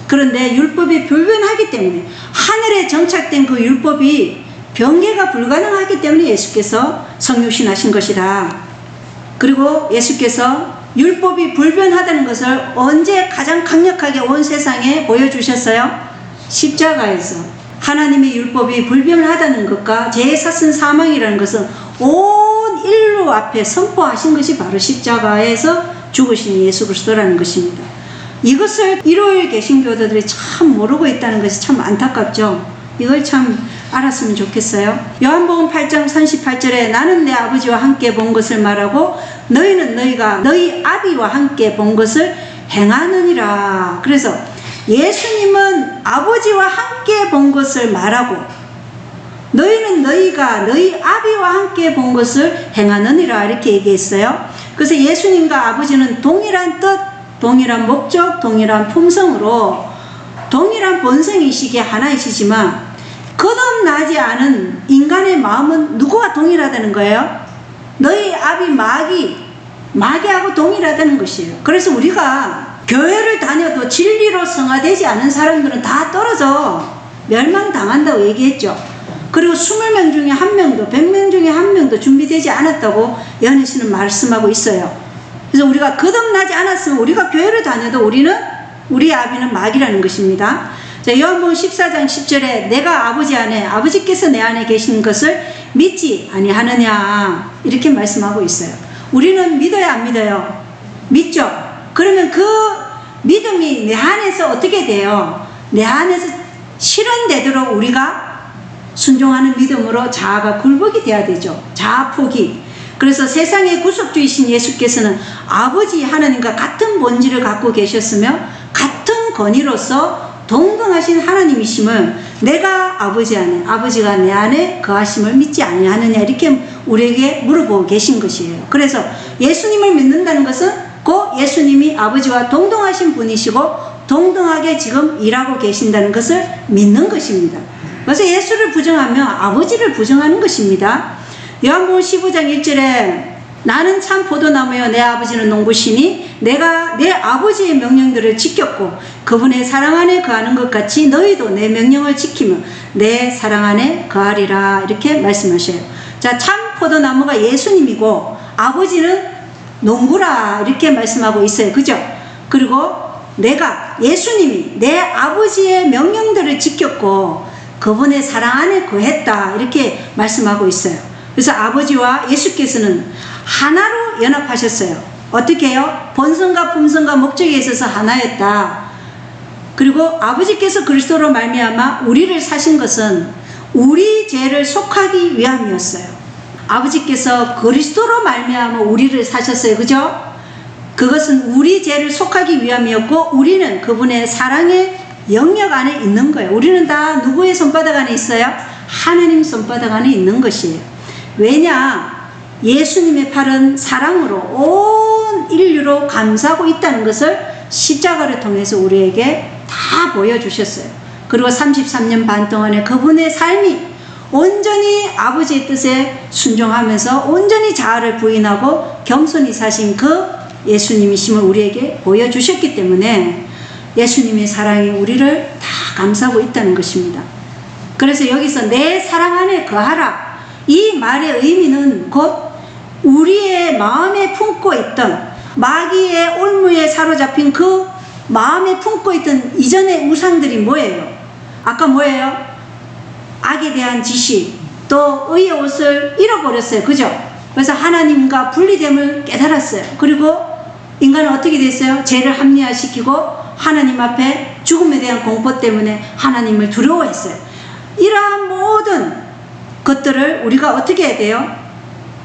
A: 그런데 율법이 불변하기 때문에 하늘에 정착된 그 율법이 변개가 불가능하기 때문에 예수께서 성육신하신 것이다. 그리고 예수께서 율법이 불변하다는 것을 언제 가장 강력하게 온 세상에 보여주셨어요? 십자가에서. 하나님의 율법이 불변하다는 것과 제사슨 사망이라는 것은 온 인류 앞에 선포하신 것이 바로 십자가에서 죽으신 예수 그리스도라는 것입니다. 이것을 일요일 개신교도들이 참 모르고 있다는 것이 참 안타깝죠. 이걸 참 알았으면 좋겠어요. 요한복음 8장 38절에 나는 내 아버지와 함께 본 것을 말하고 너희는 너희가 너희 아비와 함께 본 것을 행하느니라. 그래서 예수님은 아버지와 함께 본 것을 말하고 너희는 너희가 너희 아비와 함께 본 것을 행하느니라 이렇게 얘기했어요. 그래서 예수님과 아버지는 동일한 뜻, 동일한 목적, 동일한 품성으로 동일한 본성이시기에 하나이시지만 거듭나지 않은 인간의 마음은 누구와 동일하다는 거예요? 너희 아비 마귀하고 동일하다는 것이에요. 그래서 우리가 교회를 다녀도 진리로 성화되지 않은 사람들은 다 떨어져 멸망당한다고 얘기했죠. 그리고 20명 중에 1명도 100명 중에 1명도 준비되지 않았다고 여호와는 말씀하고 있어요. 그래서 우리가 거듭나지 않았으면 우리가 교회를 다녀도 우리 아비는 마귀라는 것입니다. 자, 요한복음 14장 10절에 내가 아버지 안에 아버지께서 내 안에 계신 것을 믿지 아니하느냐 이렇게 말씀하고 있어요. 우리는 믿어야 안 믿어요? 믿죠? 그러면 그 믿음이 내 안에서 어떻게 돼요? 내 안에서 실현되도록 우리가 순종하는 믿음으로 자아가 굴복이 돼야 되죠. 자아 포기. 그래서 세상의 구속주이신 예수께서는 아버지 하나님과 같은 본질을 갖고 계셨으며 같은 권위로서 동등하신 하나님이심을 내가 아버지 안에 아버지가 내 안에 거하심을 믿지 아니하느냐 이렇게 우리에게 물어보고 계신 것이에요. 그래서 예수님을 믿는다는 것은 곧 예수님이 아버지와 동등하신 분이시고 동등하게 지금 일하고 계신다는 것을 믿는 것입니다. 그래서 예수를 부정하면 아버지를 부정하는 것입니다. 요한복음 15장 1절에 나는 참 포도나무여 내 아버지는 농부시니 내가 내 아버지의 명령들을 지켰고 그분의 사랑 안에 거하는 것 같이 너희도 내 명령을 지키며 내 사랑 안에 거하리라 이렇게 말씀하셔요. 자, 참 포도나무가 예수님이고 아버지는 농부라 이렇게 말씀하고 있어요. 그죠? 그리고 내가 예수님이 내 아버지의 명령들을 지켰고 그분의 사랑 안에 거했다 이렇게 말씀하고 있어요. 그래서 아버지와 예수께서는 하나로 연합하셨어요. 어떻게 해요? 본성과 품성과 목적에 있어서 하나였다. 그리고 아버지께서 그리스도로 말미암아 우리를 사신 것은 우리 죄를 속하기 위함이었어요. 아버지께서 그리스도로 말미암아 우리를 사셨어요. 그죠? 그것은 우리 죄를 속하기 위함이었고 우리는 그분의 사랑의 영역 안에 있는 거예요. 우리는 다 누구의 손바닥 안에 있어요? 하나님 손바닥 안에 있는 것이에요. 왜냐? 예수님의 팔은 사랑으로 온 인류로 감싸고 있다는 것을 십자가를 통해서 우리에게 다 보여주셨어요. 그리고 33년 반 동안에 그분의 삶이 온전히 아버지의 뜻에 순종하면서 온전히 자아를 부인하고 겸손히 사신 그 예수님이심을 우리에게 보여주셨기 때문에 예수님의 사랑이 우리를 다 감싸고 있다는 것입니다. 그래서 여기서 내 사랑 안에 거하라. 이 말의 의미는 곧 우리의 마음에 품고 있던 마귀의 올무에 사로잡힌 그 마음에 품고 있던 이전의 우상들이 뭐예요? 아까 뭐예요? 악에 대한 지식, 또 의의 옷을 잃어버렸어요. 그죠? 그래서 하나님과 분리됨을 깨달았어요. 그리고 인간은 어떻게 됐어요? 죄를 합리화시키고 하나님 앞에 죽음에 대한 공포 때문에 하나님을 두려워했어요. 이러한 모든 것들을 우리가 어떻게 해야 돼요?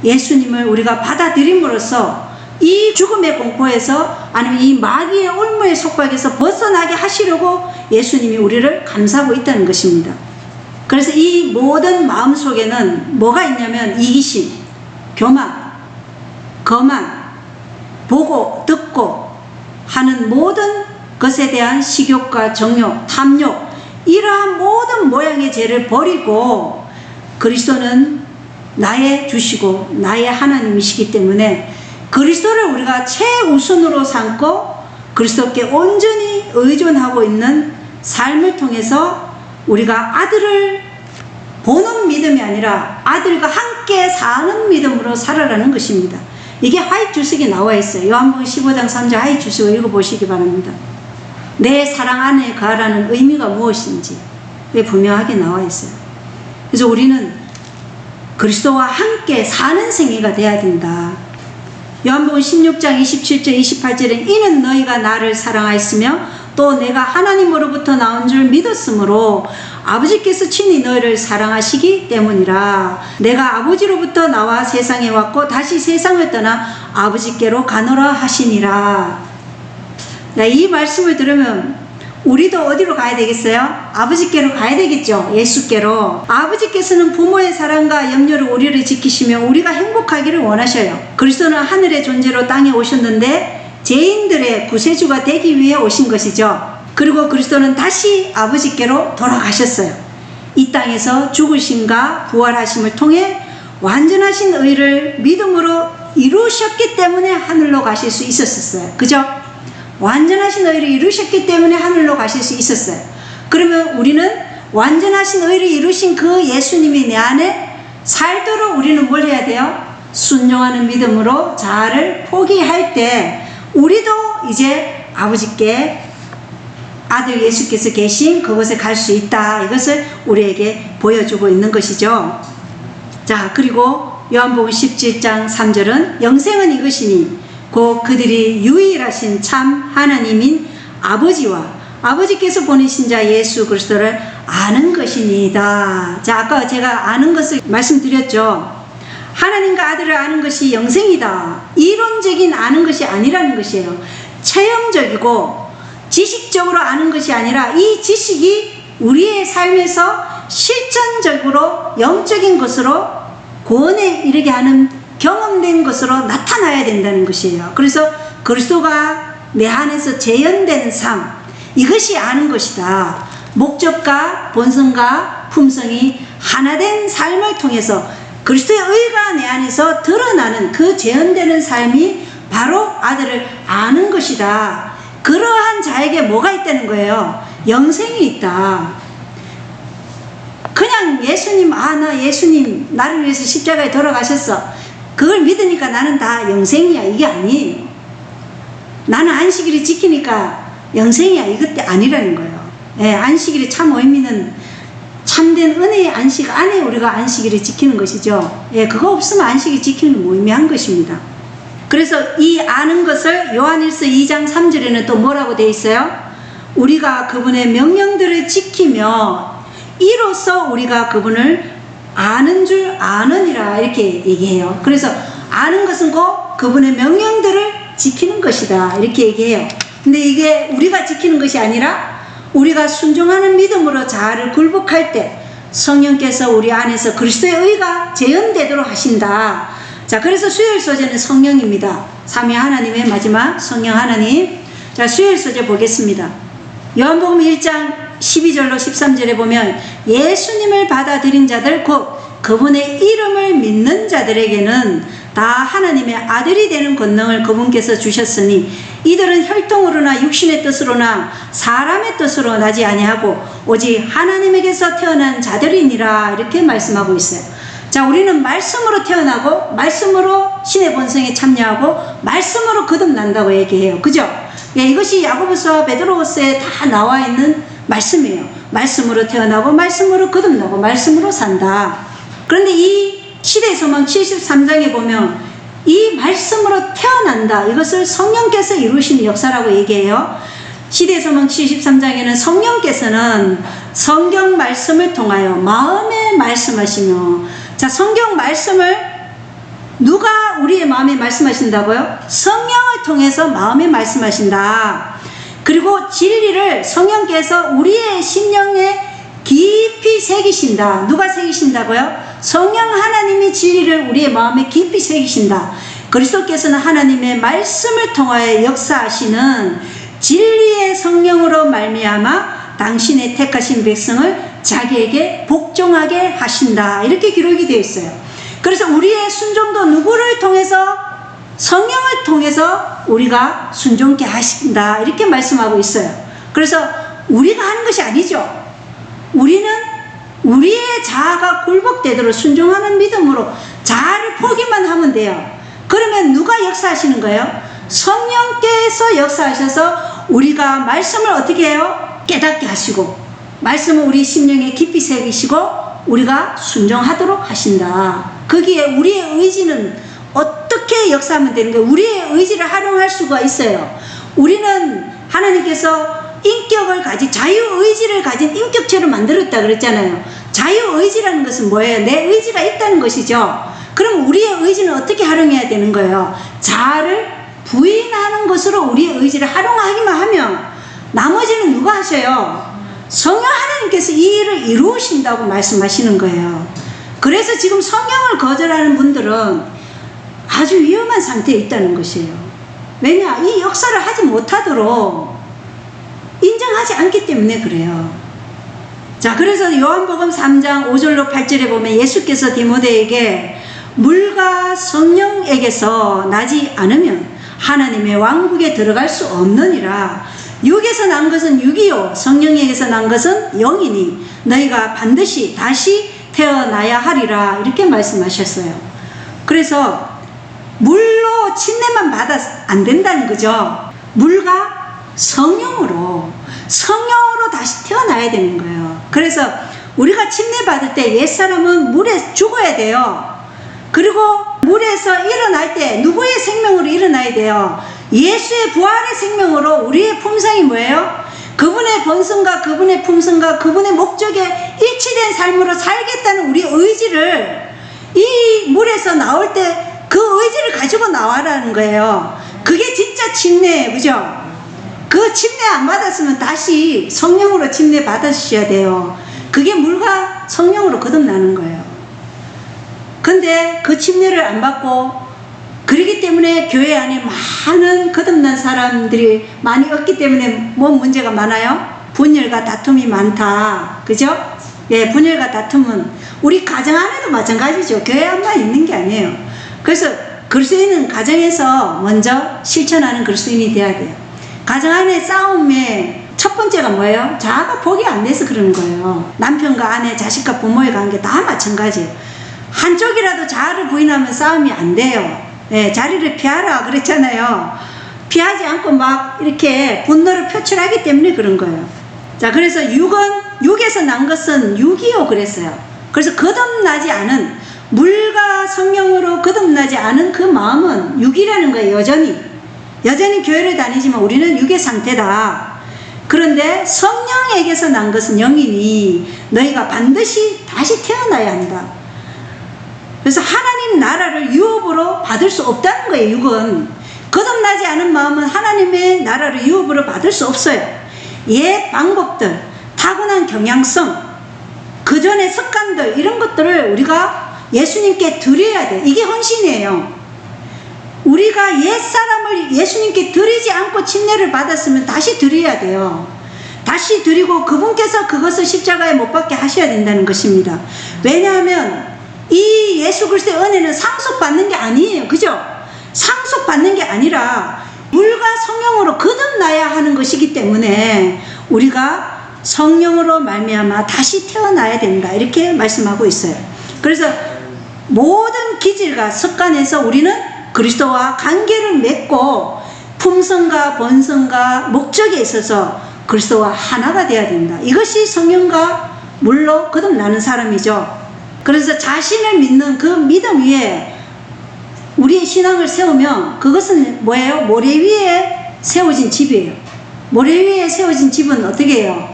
A: 예수님을 우리가 받아들임으로써 이 죽음의 공포에서 아니면 이 마귀의 올무의 속박에서 벗어나게 하시려고 예수님이 우리를 감싸고 있다는 것입니다. 그래서 이 모든 마음 속에는 뭐가 있냐면 이기심, 교만, 거만, 보고 듣고 하는 모든 것에 대한 식욕과 정욕, 탐욕, 이러한 모든 모양의 죄를 버리고 그리스도는 나의 주시고 나의 하나님이시기 때문에 그리스도를 우리가 최우선으로 삼고 그리스도께 온전히 의존하고 있는 삶을 통해서 우리가 아들을 보는 믿음이 아니라 아들과 함께 사는 믿음으로 살아가는 것입니다. 이게 하이 주석에 나와 있어요. 요한복음 15장 3절 하이 주석을 읽어보시기 바랍니다. 내 사랑 안에 거하라는 의미가 무엇인지 분명하게 나와 있어요. 그래서 우리는 그리스도와 함께 사는 생애가 돼야 된다. 요한복음 16장 27절 28절에 이는 너희가 나를 사랑하였으며 또 내가 하나님으로부터 나온 줄 믿었으므로 아버지께서 친히 너희를 사랑하시기 때문이라. 내가 아버지로부터 나와 세상에 왔고 다시 세상을 떠나 아버지께로 가노라 하시니라. 이 말씀을 들으면 우리도 어디로 가야 되겠어요? 아버지께로 가야 되겠죠. 예수께로. 아버지께서는 부모의 사랑과 염려로 우리를 지키시며 우리가 행복하기를 원하셔요. 그리스도는 하늘의 존재로 땅에 오셨는데 죄인들의 구세주가 되기 위해 오신 것이죠. 그리고 그리스도는 다시 아버지께로 돌아가셨어요. 이 땅에서 죽으심과 부활하심을 통해 완전하신 의를 믿음으로 이루셨기 때문에 하늘로 가실 수 있었어요. 그죠? 완전하신 의를 이루셨기 때문에 하늘로 가실 수 있었어요. 그러면 우리는 완전하신 의를 이루신 그 예수님이 내 안에 살도록 우리는 뭘 해야 돼요? 순종하는 믿음으로 자아를 포기할 때 우리도 이제 아버지께 아들 예수께서 계신 그곳에 갈 수 있다. 이것을 우리에게 보여주고 있는 것이죠. 자, 그리고 요한복음 17장 3절은 영생은 이것이니 곧 그들이 유일하신 참 하나님인 아버지와 아버지께서 보내신 자 예수 그리스도를 아는 것이니이다. 자, 아까 제가 아는 것을 말씀드렸죠. 하나님과 아들을 아는 것이 영생이다. 이론적인 아는 것이 아니라는 것이에요. 체험적이고 지식적으로 아는 것이 아니라 이 지식이 우리의 삶에서 실천적으로 영적인 것으로 구원에 이르게 하는 경험된 것으로 나타나야 된다는 것이에요. 그래서 그리스도가 내 안에서 재현되는 삶, 이것이 아는 것이다. 목적과 본성과 품성이 하나된 삶을 통해서 그리스도의 의가 내 안에서 드러나는 그 재현되는 삶이 바로 아들을 아는 것이다. 그러한 자에게 뭐가 있다는 거예요? 영생이 있다. 그냥 예수님, 나 예수님 나를 위해서 십자가에 돌아가셨어. 그걸 믿으니까 나는 다 영생이야. 이게 아니에요. 나는 안식일을 지키니까 영생이야. 이것도 아니라는 거예요. 예, 안식일의 참 의미는 참된 은혜의 안식 안에 우리가 안식일을 지키는 것이죠. 예, 그거 없으면 안식일 지키는 게 무의미한 것입니다. 그래서 이 아는 것을 요한일서 2장 3절에는 또 뭐라고 되어 있어요? 우리가 그분의 명령들을 지키며 이로써 우리가 그분을 아는 줄 아느니라 이렇게 얘기해요. 그래서 아는 것은 곧 그분의 명령들을 지키는 것이다 이렇게 얘기해요. 근데 이게 우리가 지키는 것이 아니라 우리가 순종하는 믿음으로 자아를 굴복할 때 성령께서 우리 안에서 그리스도의 의가 재현되도록 하신다. 자, 그래서 수요일 소재는 성령입니다. 삼위 하나님의 마지막 성령 하나님. 자, 수요일 소재 보겠습니다. 요한복음 1장 12절로 13절에 보면 예수님을 받아들인 자들 곧 그분의 이름을 믿는 자들에게는 다 하나님의 아들이 되는 권능을 그분께서 주셨으니 이들은 혈통으로나 육신의 뜻으로나 사람의 뜻으로 나지 아니하고 오직 하나님에게서 태어난 자들이니라 이렇게 말씀하고 있어요. 자, 우리는 말씀으로 태어나고 말씀으로 신의 본성에 참여하고 말씀으로 거듭난다고 얘기해요. 그죠? 예, 이것이 야고보서와 베드로후서에 다 나와 있는 말씀이에요. 말씀으로 태어나고 말씀으로 거듭나고 말씀으로 산다. 그런데 이 시대의 소망 73장에 보면 이 말씀으로 태어난다. 이것을 성령께서 이루신 역사라고 얘기해요. 시대의 소망 73장에는 성령께서는 성경 말씀을 통하여 마음에 말씀하시며, 자, 성경 말씀을 누가 우리의 마음에 말씀하신다고요? 성령을 통해서 마음에 말씀하신다. 그리고 진리를 성령께서 우리의 심령에 깊이 새기신다. 누가 새기신다고요? 성령 하나님이 진리를 우리의 마음에 깊이 새기신다. 그리스도께서는 하나님의 말씀을 통하여 역사하시는 진리의 성령으로 말미암아 당신의 택하신 백성을 자기에게 복종하게 하신다. 이렇게 기록이 되어 있어요. 그래서 우리의 순종도 누구를 통해서? 성령을 통해서 우리가 순종케 하신다. 이렇게 말씀하고 있어요. 그래서 우리가 하는 것이 아니죠. 우리는 우리의 자아가 굴복되도록 순종하는 믿음으로 자아를 포기만 하면 돼요. 그러면 누가 역사하시는 거예요? 성령께서 역사하셔서 우리가 말씀을 어떻게 해요? 깨닫게 하시고, 말씀을 우리 심령에 깊이 새기시고 우리가 순종하도록 하신다. 거기에 우리의 의지는 어떻게 역사하면 되는 거예요? 우리의 의지를 활용할 수가 있어요. 우리는 하나님께서 인격을 가진, 자유의지를 가진 인격체로 만들었다 그랬잖아요. 자유의지라는 것은 뭐예요? 내 의지가 있다는 것이죠. 그럼 우리의 의지는 어떻게 활용해야 되는 거예요? 자아를 부인하는 것으로 우리의 의지를 활용하기만 하면 나머지는 누가 하셔요? 성령 하나님께서 이 일을 이루신다고 말씀하시는 거예요. 그래서 지금 성령을 거절하는 분들은 아주 위험한 상태에 있다는 것이에요. 왜냐? 이 역사를 하지 못하도록 인정하지 않기 때문에 그래요. 자, 그래서 요한복음 3장 5절로 8절에 보면 예수께서 디모데에게 물과 성령에게서 나지 않으면 하나님의 왕국에 들어갈 수 없느니라. 육에서 난 것은 육이요 성령에게서 난 것은 영이니 너희가 반드시 다시 태어나야 하리라. 이렇게 말씀하셨어요. 그래서 물로 침례만 받아 안 된다는 거죠. 물과 성령으로 다시 태어나야 되는 거예요. 그래서 우리가 침례 받을 때 옛사람은 물에 죽어야 돼요. 그리고 물에서 일어날 때 누구의 생명으로 일어나야 돼요? 예수의 부활의 생명으로 우리의 품성이 뭐예요? 그분의 본성과 그분의 품성과 그분의 목적에 일치된 삶으로 살겠다는 우리의 의지를 이 물에서 나올 때 그 의지를 가지고 나와라는 거예요. 그게 진짜 침례예요. 그죠? 그 침례 안 받았으면 다시 성령으로 침례 받으셔야 돼요. 그게 물과 성령으로 거듭나는 거예요. 근데 그 침례를 안 받고, 그러기 때문에 교회 안에 많은 거듭난 사람들이 많이 없기 때문에 뭔 문제가 많아요? 분열과 다툼이 많다. 그죠? 예, 분열과 다툼은 우리 가정 안에도 마찬가지죠. 교회 안만 있는 게 아니에요. 그래서 그리스도인은 가정에서 먼저 실천하는 그리스도인이 돼야 돼요. 가정 안에 싸움의 첫 번째가 뭐예요? 자아가 포기 안 돼서 그러는 거예요. 남편과 아내, 자식과 부모의 관계 다 마찬가지예요. 한쪽이라도 자아를 부인하면 싸움이 안 돼요. 네, 자리를 피하라 그랬잖아요. 피하지 않고 막 이렇게 분노를 표출하기 때문에 그런 거예요. 자, 그래서 육에서 난 것은 육이요 그랬어요. 그래서 거듭나지 않은, 물과 성령으로 거듭나지 않은 그 마음은 육이라는 거예요. 여전히 교회를 다니지만 우리는 육의 상태다. 그런데 성령에게서 난 것은 영이니 너희가 반드시 다시 태어나야 한다. 그래서 하나님 나라를 유업으로 받을 수 없다는 거예요. 육은 거듭나지 않은 마음은 하나님의 나라를 유업으로 받을 수 없어요. 옛 방법들, 타고난 경향성, 그 전의 습관들, 이런 것들을 우리가 예수님께 드려야 돼. 이게 헌신이에요. 우리가 옛사람을 예수님께 드리지 않고 침례를 받았으면 다시 드려야 돼요. 다시 드리고 그분께서 그것을 십자가에 못 박게 하셔야 된다는 것입니다. 왜냐하면 이 예수 그리스도의 은혜는 상속받는 게 아니에요. 그죠? 상속받는 게 아니라 물과 성령으로 거듭나야 하는 것이기 때문에 우리가 성령으로 말미암아 다시 태어나야 된다. 이렇게 말씀하고 있어요. 그래서 모든 기질과 습관에서 우리는 그리스도와 관계를 맺고 품성과 본성과 목적에 있어서 그리스도와 하나가 되어야 된다. 이것이 성령과 물로 거듭나는 사람이죠. 그래서 자신을 믿는 그 믿음 위에 우리의 신앙을 세우면 그것은 뭐예요? 모래 위에 세워진 집이에요. 모래 위에 세워진 집은 어떻게 해요?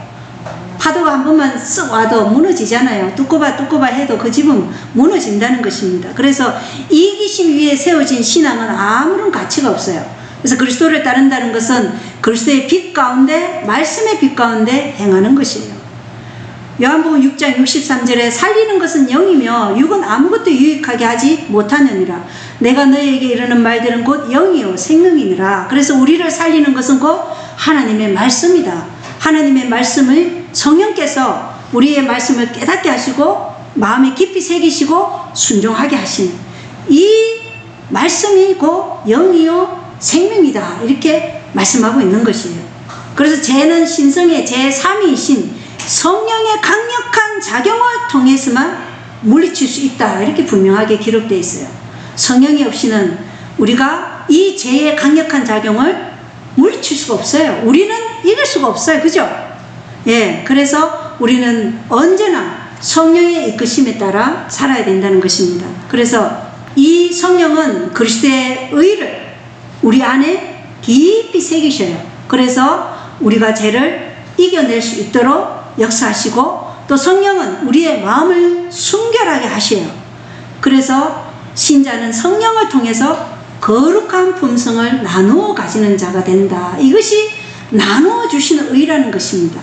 A: 파도가 한 번만 쓱 와도 무너지잖아요. 뚜꼬바 해도 그 집은 무너진다는 것입니다. 그래서 이기심 위에 세워진 신앙은 아무런 가치가 없어요. 그래서 그리스도를 따른다는 것은 그리스도의 빛 가운데, 말씀의 빛 가운데 행하는 것이에요. 요한복음 6장 63절에 살리는 것은 영이며 육은 아무것도 유익하게 하지 못하느니라. 내가 너희에게 이르는 말들은 곧 영이요 생명이니라. 그래서 우리를 살리는 것은 곧 하나님의 말씀이다. 하나님의 말씀을 성령께서 우리의 말씀을 깨닫게 하시고 마음에 깊이 새기시고 순종하게 하시는 이 말씀이 곧 영이요 생명이다. 이렇게 말씀하고 있는 것이에요. 그래서 죄는 신성의 제3위이신 성령의 강력한 작용을 통해서만 물리칠 수 있다. 이렇게 분명하게 기록되어 있어요. 성령이 없이는 우리가 이 죄의 강력한 작용을 물리칠 수가 없어요. 우리는 이길 수가 없어요. 그죠? 예, 그래서 우리는 언제나 성령의 이끄심에 따라 살아야 된다는 것입니다. 그래서 이 성령은 그리스도의 의를 우리 안에 깊이 새기셔요. 그래서 우리가 죄를 이겨낼 수 있도록 역사하시고 또 성령은 우리의 마음을 순결하게 하셔요. 그래서 신자는 성령을 통해서 거룩한 품성을 나누어 가지는 자가 된다. 이것이 나누어 주시는 의라는 것입니다.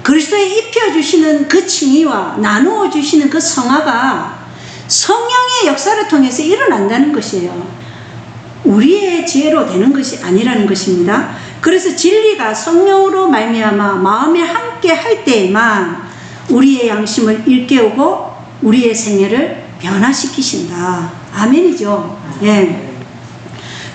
A: 그리스도에 입혀주시는 그 칭의와 나누어 주시는 그 성화가 성령의 역사를 통해서 일어난다는 것이에요. 우리의 지혜로 되는 것이 아니라는 것입니다. 그래서 진리가 성령으로 말미암아 마음에 함께 할 때에만 우리의 양심을 일깨우고 우리의 생애를 변화시키신다. 아멘이죠. 예.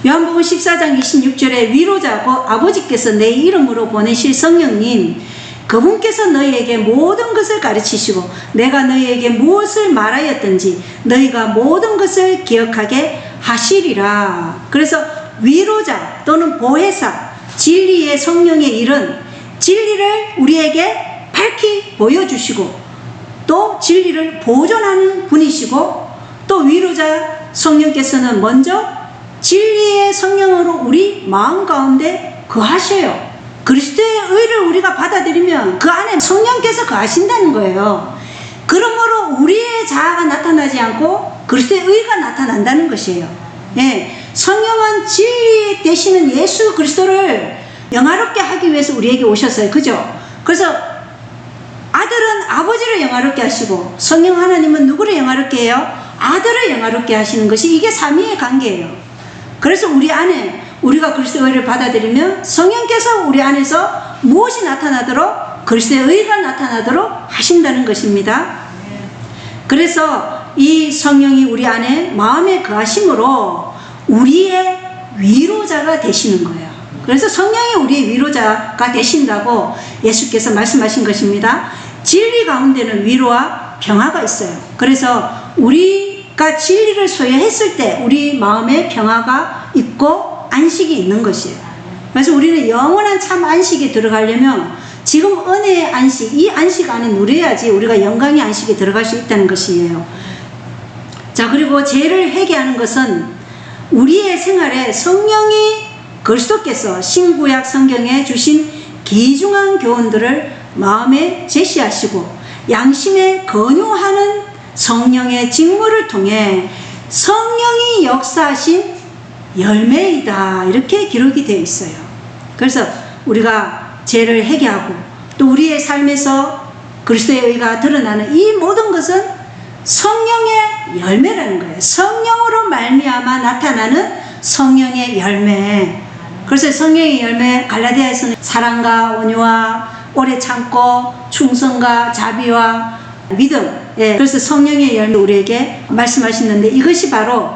A: 요한복음 14장 26절에 위로자고 아버지께서 내 이름으로 보내실 성령님 그분께서 너희에게 모든 것을 가르치시고 내가 너희에게 무엇을 말하였든지 너희가 모든 것을 기억하게 하시리라. 그래서 위로자 또는 보혜사 진리의 성령의 일은 진리를 우리에게 밝히 보여주시고 또 진리를 보존하는 분이시고 또 위로자 성령께서는 먼저 진리의 성령으로 우리 마음 가운데 거하셔요. 그리스도의 의를 우리가 받아들이면 그 안에 성령께서 거하신다는 거예요. 그러므로 우리의 자아가 나타나지 않고 그리스도의 의가 나타난다는 것이에요. 예, 성령은 진리 되시는 예수 그리스도를 영화롭게 하기 위해서 우리에게 오셨어요. 그죠? 그래서 아들은 아버지를 영화롭게 하시고 성령 하나님은 누구를 영화롭게 해요? 아들을 영화롭게 하시는 것이 이게 삼위의 관계예요. 그래서 우리 안에 우리가 그리스도의 의를 받아들이면 성령께서 우리 안에서 무엇이 나타나도록 그리스도의 의가 나타나도록 하신다는 것입니다. 그래서 이 성령이 우리 안에 마음에 거하심으로 우리의 위로자가 되시는 거예요. 그래서 성령이 우리의 위로자가 되신다고 예수께서 말씀하신 것입니다. 진리 가운데는 위로와 평화가 있어요. 그래서 우리가 진리를 소유했을 때 우리 마음에 평화가 있고 안식이 있는 것이에요. 그래서 우리는 영원한 참 안식에 들어가려면 지금 은혜의 안식, 이 안식 안에 누려야지 우리가 영광의 안식에 들어갈 수 있다는 것이에요. 자, 그리고 죄를 회개하는 것은 우리의 생활에 성령이 그리스도께서 신구약 성경에 주신 귀중한 교훈들을 마음에 제시하시고 양심에 권유하는 성령의 직무를 통해 성령이 역사하신 열매이다. 이렇게 기록이 되어 있어요. 그래서 우리가 죄를 회개하고 또 우리의 삶에서 그리스도의 의가 드러나는 이 모든 것은 성령의 열매라는 거예요. 성령으로 말미암아 나타나는 성령의 열매. 그래서 성령의 열매 갈라디아에서는 사랑과 온유와 오래 참고 충성과 자비와 믿음. 예, 그래서 성령의 열매 우리에게 말씀하시는데 이것이 바로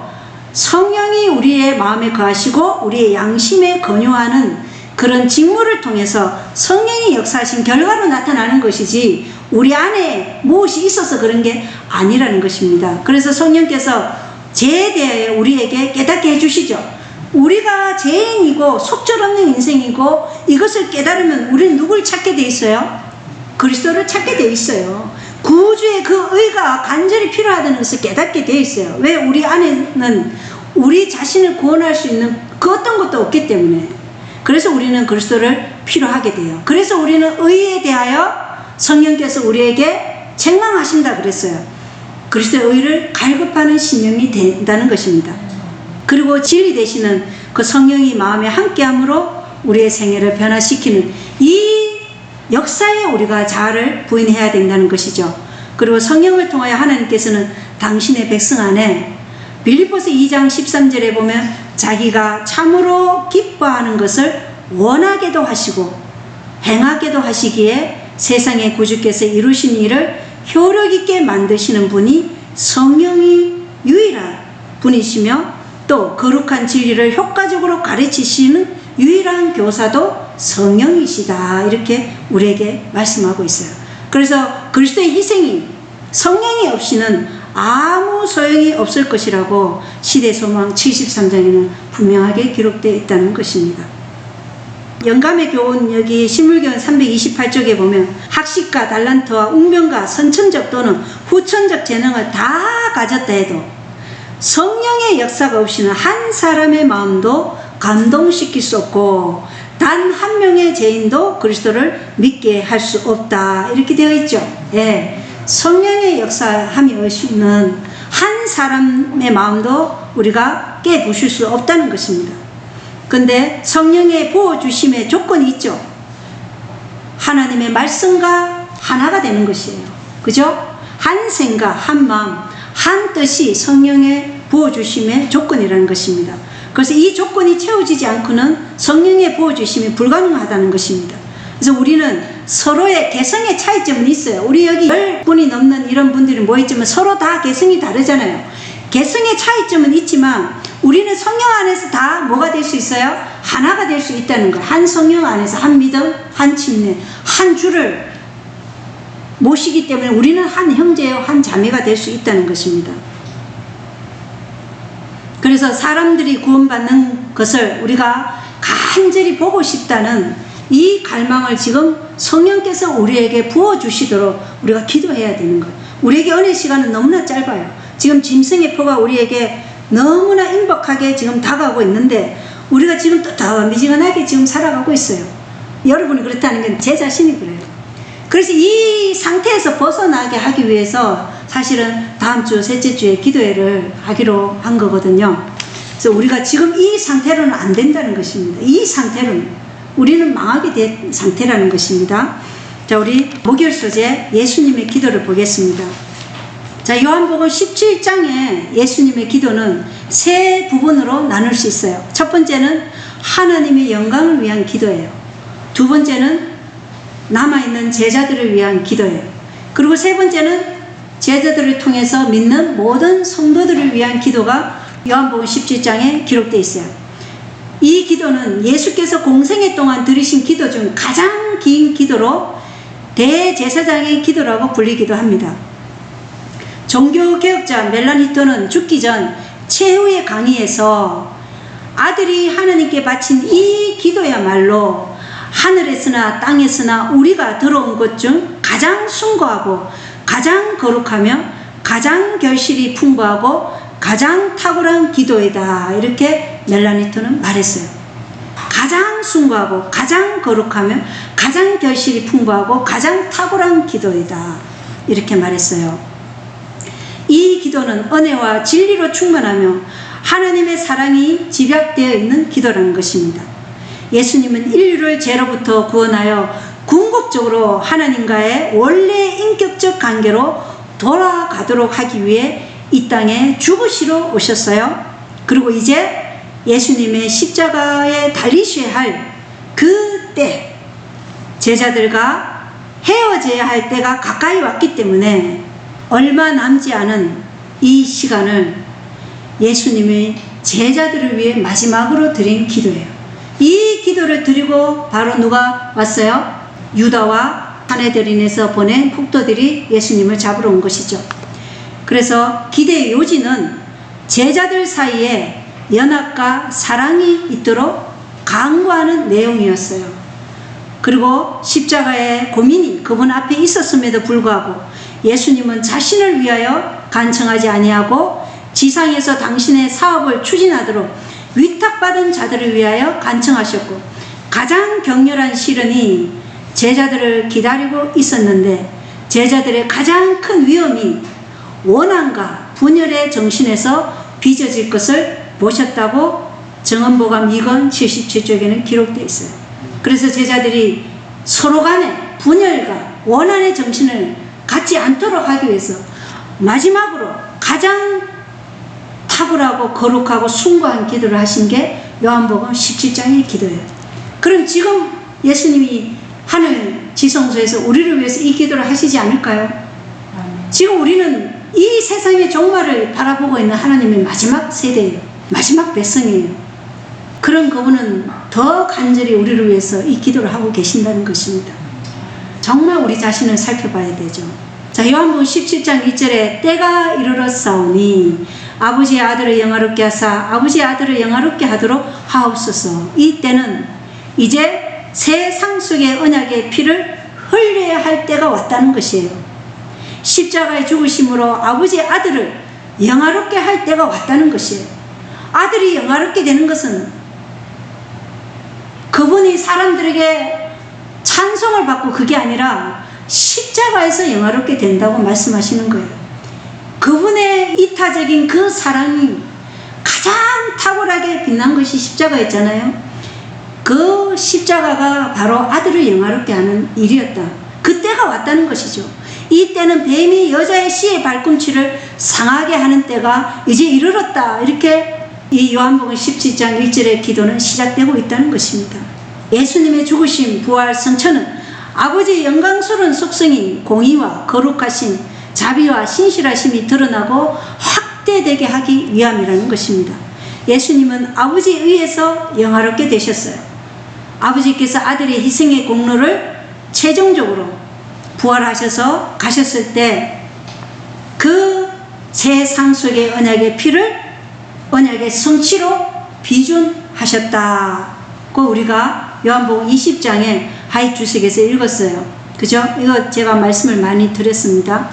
A: 성령이 우리의 마음에 거하시고 우리의 양심에 권유하는 그런 직무를 통해서 성령이 역사하신 결과로 나타나는 것이지 우리 안에 무엇이 있어서 그런 게 아니라는 것입니다. 그래서 성령께서 죄에 대해 우리에게 깨닫게 해주시죠. 우리가 죄인이고 속절없는 인생이고 이것을 깨달으면 우리는 누굴 찾게 돼 있어요? 그리스도를 찾게 돼 있어요. 구주의 그 의가 간절히 필요하다는 것을 깨닫게 되어 있어요. 왜? 우리 안에는 우리 자신을 구원할 수 있는 그 어떤 것도 없기 때문에. 그래서 우리는 그리스도를 필요하게 돼요. 그래서 우리는 의에 대하여 성령께서 우리에게 책망하신다 그랬어요. 그리스도의 의를 갈급하는 심령이 된다는 것입니다. 그리고 진리 되시는 그 성령이 마음에 함께함으로 우리의 생애를 변화시키는 이 역사에 우리가 자아를 부인해야 된다는 것이죠. 그리고 성령을 통하여 하나님께서는 당신의 백성 안에 빌립보서 2장 13절에 보면 자기가 참으로 기뻐하는 것을 원하게도 하시고 행하게도 하시기에 세상의 구주께서 이루신 일을 효력 있게 만드시는 분이 성령이 유일한 분이시며 또 거룩한 진리를 효과적으로 가르치시는 유일한 교사도 성령이시다. 이렇게 우리에게 말씀하고 있어요. 그래서 그리스도의 희생이 성령이 없이는 아무 소용이 없을 것이라고 시대소망 73장에는 분명하게 기록되어 있다는 것입니다. 영감의 교훈 여기 신물교훈 328쪽에 보면 학식과 달란트와 운명과 선천적 또는 후천적 재능을 다 가졌다 해도 성령의 역사가 없이는 한 사람의 마음도 감동시킬 수 없고 단 한 명의 죄인도 그리스도를 믿게 할 수 없다. 이렇게 되어 있죠. 예. 성령의 역사함이 없이는 한 사람의 마음도 우리가 깨부술 수 없다는 것입니다. 근데 성령의 부어주심의 조건이 있죠. 하나님의 말씀과 하나가 되는 것이에요. 그죠? 한 생각, 한 마음, 한 뜻이 성령의 부어주심의 조건이라는 것입니다. 그래서 이 조건이 채워지지 않고는 성령의 부어주심이 불가능하다는 것입니다. 그래서 우리는 서로의 개성의 차이점은 있어요. 우리 여기 10분이 넘는 이런 분들이 모였지만 서로 다 개성이 다르잖아요. 개성의 차이점은 있지만 우리는 성령 안에서 다 뭐가 될 수 있어요? 하나가 될 수 있다는 거예요. 한 성령 안에서 한 믿음, 한 침례, 한 주를 모시기 때문에 우리는 한 형제요, 한 자매가 될 수 있다는 것입니다. 그래서 사람들이 구원받는 것을 우리가 간절히 보고 싶다는 이 갈망을 지금 성령께서 우리에게 부어주시도록 우리가 기도해야 되는 거예요. 우리에게 은혜 시간은 너무나 짧아요. 지금 짐승의 표가 우리에게 너무나 임박하게 지금 다가오고 있는데 우리가 지금 또 더 미지근하게 지금 살아가고 있어요. 여러분이 그렇다는 건 제 자신이 그래요. 그래서 이 상태에서 벗어나게 하기 위해서 사실은 다음 주 셋째 주에 기도회를 하기로 한 거거든요. 그래서 우리가 지금 이 상태로는 안 된다는 것입니다. 이 상태로는 우리는 망하게 된 상태라는 것입니다. 자, 우리 목요일 소재 예수님의 기도를 보겠습니다. 자, 요한복음 17장에 예수님의 기도는 세 부분으로 나눌 수 있어요. 첫 번째는 하나님의 영광을 위한 기도예요. 두 번째는 남아있는 제자들을 위한 기도예요. 그리고 세 번째는 제자들을 통해서 믿는 모든 성도들을 위한 기도가 요한복음 17장에 기록되어 있어요. 이 기도는 예수께서 공생애 동안 드리신 기도 중 가장 긴 기도로 대제사장의 기도라고 불리기도 합니다. 종교개혁자 멜라니토는 죽기 전 최후의 강의에서 아들이 하나님께 바친 이 기도야말로 하늘에서나 땅에서나 우리가 들어온 것 중 가장 숭고하고 가장 거룩하며 가장 결실이 풍부하고 가장 탁월한 기도이다. 이렇게 멜라니토는 말했어요. 가장 숭고하고 가장 거룩하며 가장 결실이 풍부하고 가장 탁월한 기도이다. 이렇게 말했어요. 이 기도는 은혜와 진리로 충만하며 하나님의 사랑이 집약되어 있는 기도라는 것입니다. 예수님은 인류를 죄로부터 구원하여 궁극적으로 하나님과의 원래 인격적 관계로 돌아가도록 하기 위해 이 땅에 죽으시러 오셨어요. 그리고 이제 예수님의 십자가에 달리셔야 할 그때 제자들과 헤어져야 할 때가 가까이 왔기 때문에 얼마 남지 않은 이 시간을 예수님의 제자들을 위해 마지막으로 드린 기도예요. 이 기도를 드리고 바로 누가 왔어요? 유다와 사내들인에서 보낸 폭도들이 예수님을 잡으러 온 것이죠. 그래서 기대의 요지는 제자들 사이에 연합과 사랑이 있도록 강구하는 내용이었어요. 그리고 십자가의 고민이 그분 앞에 있었음에도 불구하고 예수님은 자신을 위하여 간청하지 아니하고 지상에서 당신의 사업을 추진하도록 위탁받은 자들을 위하여 간청하셨고, 가장 격렬한 시련이 제자들을 기다리고 있었는데 제자들의 가장 큰 위험이 원한과 분열의 정신에서 빚어질 것을 보셨다고 정언보감 2권 77쪽에는 기록되어 있어요. 그래서 제자들이 서로 간에 분열과 원한의 정신을 갖지 않도록 하기 위해서 마지막으로 가장 탁월하고 거룩하고 숭고한 기도를 하신 게 요한복음 17장의 기도예요. 그럼 지금 예수님이 하늘 지성소에서 우리를 위해서 이 기도를 하시지 않을까요? 지금 우리는 이 세상의 종말을 바라보고 있는 하나님의 마지막 세대예요. 마지막 백성이에요. 그런 그분은 더 간절히 우리를 위해서 이 기도를 하고 계신다는 것입니다. 정말 우리 자신을 살펴봐야 되죠. 자, 요한복음 17장 1절에 때가 이르렀사오니 아버지의 아들을 영화롭게 하사 아버지의 아들을 영화롭게 하도록 하옵소서. 이 때는 이제 새 상속의 언약의 피를 흘려야 할 때가 왔다는 것이에요. 십자가의 죽으심으로 아버지의 아들을 영화롭게 할 때가 왔다는 것이에요. 아들이 영화롭게 되는 것은 그분이 사람들에게 찬송을 받고 그게 아니라 십자가에서 영화롭게 된다고 말씀하시는 거예요. 그분의 이타적인 그 사랑이 가장 탁월하게 빛난 것이 십자가였잖아요. 그 십자가가 바로 아들을 영화롭게 하는 일이었다. 그때가 왔다는 것이죠. 이 때는 뱀이 여자의 씨의 발꿈치를 상하게 하는 때가 이제 이르렀다. 이렇게 이 요한복음 17장 1절의 기도는 시작되고 있다는 것입니다. 예수님의 죽으심, 부활, 성천은 아버지의 영광스러운 속성인 공의와 거룩하신 자비와 신실하심이 드러나고 확대되게 하기 위함이라는 것입니다. 예수님은 아버지에 의해서 영화롭게 되셨어요. 아버지께서 아들의 희생의 공로를 최종적으로 부활하셔서 가셨을 때 그 새 상속의 언약의 피를 언약의 성취로 비준하셨다고 우리가 요한복음 20장에 하이주석에서 읽었어요. 그죠? 이거 제가 말씀을 많이 드렸습니다.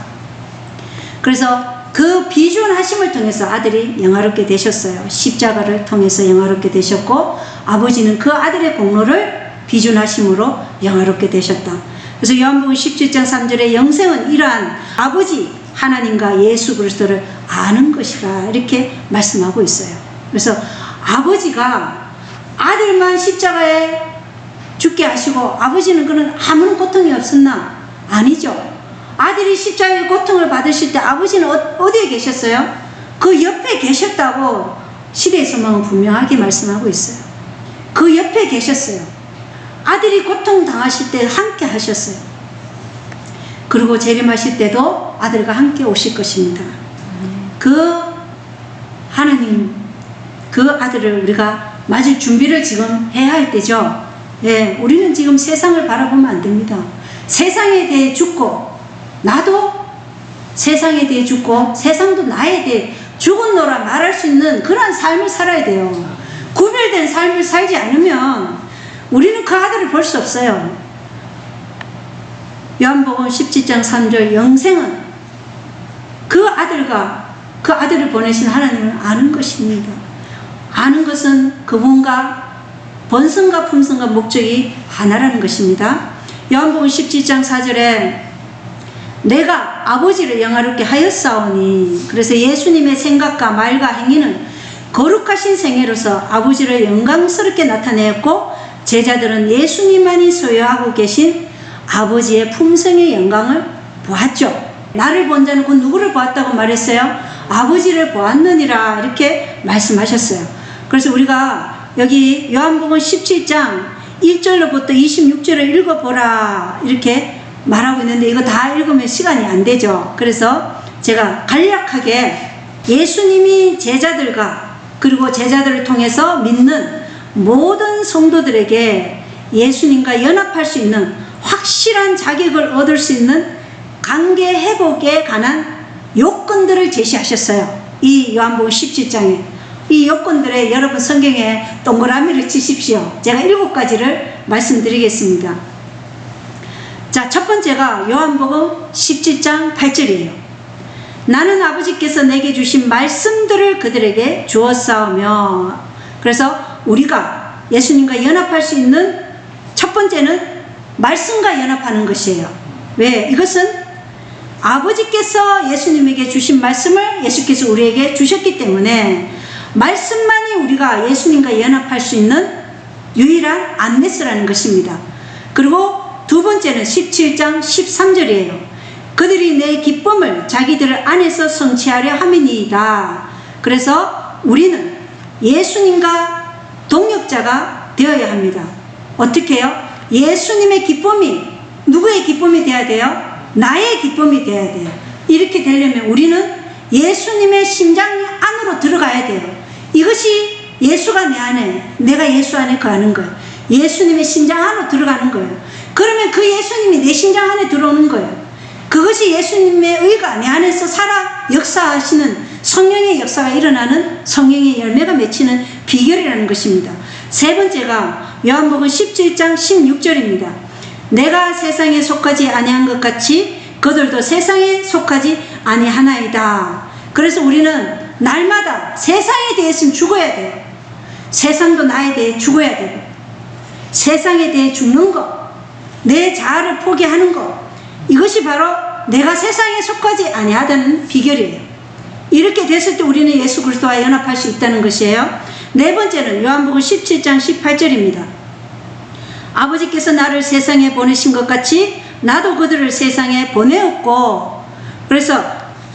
A: 그래서 그 비준하심을 통해서 아들이 영화롭게 되셨어요. 십자가를 통해서 영화롭게 되셨고 아버지는 그 아들의 공로를 비준하심으로 영화롭게 되셨다. 그래서 요한복음 17장 3절에 영생은 이러한 아버지 하나님과 예수 그리스도를 아는 것이라 이렇게 말씀하고 있어요. 그래서 아버지가 아들만 십자가에 죽게 하시고 아버지는 그런 아무런 고통이 없었나? 아니죠. 아들이 십자가의 고통을 받으실 때 아버지는 어디에 계셨어요? 그 옆에 계셨다고 시대의 소망은 분명하게 말씀하고 있어요. 그 옆에 계셨어요. 아들이 고통당하실 때 함께 하셨어요. 그리고 재림하실 때도 아들과 함께 오실 것입니다. 그 하나님, 그 아들을 우리가 맞을 준비를 지금 해야 할 때죠. 예, 우리는 지금 세상을 바라보면 안 됩니다. 세상에 대해 죽고 나도 세상에 대해 죽고 세상도 나에 대해 죽었노라 말할 수 있는 그런 삶을 살아야 돼요. 구별된 삶을 살지 않으면 우리는 그 아들을 볼 수 없어요. 요한복음 17장 3절 영생은 그 아들과 그 아들을 보내신 하나님을 아는 것입니다. 아는 것은 그분과 본성과 품성과 목적이 하나라는 것입니다. 요한복음 17장 4절에 내가 아버지를 영화롭게 하였사오니, 그래서 예수님의 생각과 말과 행위는 거룩하신 생애로서 아버지를 영광스럽게 나타내었고 제자들은 예수님만이 소유하고 계신 아버지의 품성의 영광을 보았죠. 나를 본 자는 곧 누구를 보았다고 말했어요? 아버지를 보았느니라 이렇게 말씀하셨어요. 그래서 우리가 여기 요한복음 17장 1절로부터 26절을 읽어보라 이렇게 말하고 있는데 이거 다 읽으면 시간이 안 되죠. 그래서 제가 간략하게 예수님이 제자들과 그리고 제자들을 통해서 믿는 모든 성도들에게 예수님과 연합할 수 있는 확실한 자격을 얻을 수 있는 관계 회복에 관한 요건들을 제시하셨어요. 이 요한복음 17장에 이 요건들에 여러분 성경에 동그라미를 치십시오. 제가 7가지를 말씀드리겠습니다. 자, 첫 번째가 요한복음 17장 8절이에요. 나는 아버지께서 내게 주신 말씀들을 그들에게 주었사오며. 그래서 우리가 예수님과 연합할 수 있는 첫 번째는 말씀과 연합하는 것이에요. 왜? 이것은 아버지께서 예수님에게 주신 말씀을 예수께서 우리에게 주셨기 때문에 말씀만이 우리가 예수님과 연합할 수 있는 유일한 안내서라는 것입니다. 그리고 두 번째는 17장 13절이에요. 그들이 내 기쁨을 자기들 안에서 성취하려 함이니이다. 그래서 우리는 예수님과 동역자가 되어야 합니다. 어떻게 해요? 예수님의 기쁨이 누구의 기쁨이 되어야 돼요? 나의 기쁨이 되어야 돼요. 이렇게 되려면 우리는 예수님의 심장 안으로 들어가야 돼요. 이것이 예수가 내 안에, 내가 예수 안에 거하는 거예요. 예수님의 심장 안으로 들어가는 거예요. 그러면 그 예수님이 내 심장 안에 들어오는 거예요. 그것이 예수님의 의가 내 안에서 살아 역사하시는 성령의 역사가 일어나는 성령의 열매가 맺히는 비결이라는 것입니다. 세 번째가 요한복음 17장 16절입니다. 내가 세상에 속하지 아니한 것 같이 그들도 세상에 속하지 아니하나이다. 그래서 우리는 날마다 세상에 대해서는 죽어야 돼요. 세상도 나에 대해 죽어야 돼요. 세상에 대해 죽는 것, 내 자아를 포기하는 것, 이것이 바로 내가 세상에 속하지 아니하다는 비결이에요. 이렇게 됐을 때 우리는 예수 그리스도와 연합할 수 있다는 것이에요. 네 번째는 요한복음 17장 18절입니다. 아버지께서 나를 세상에 보내신 것 같이 나도 그들을 세상에 보내었고, 그래서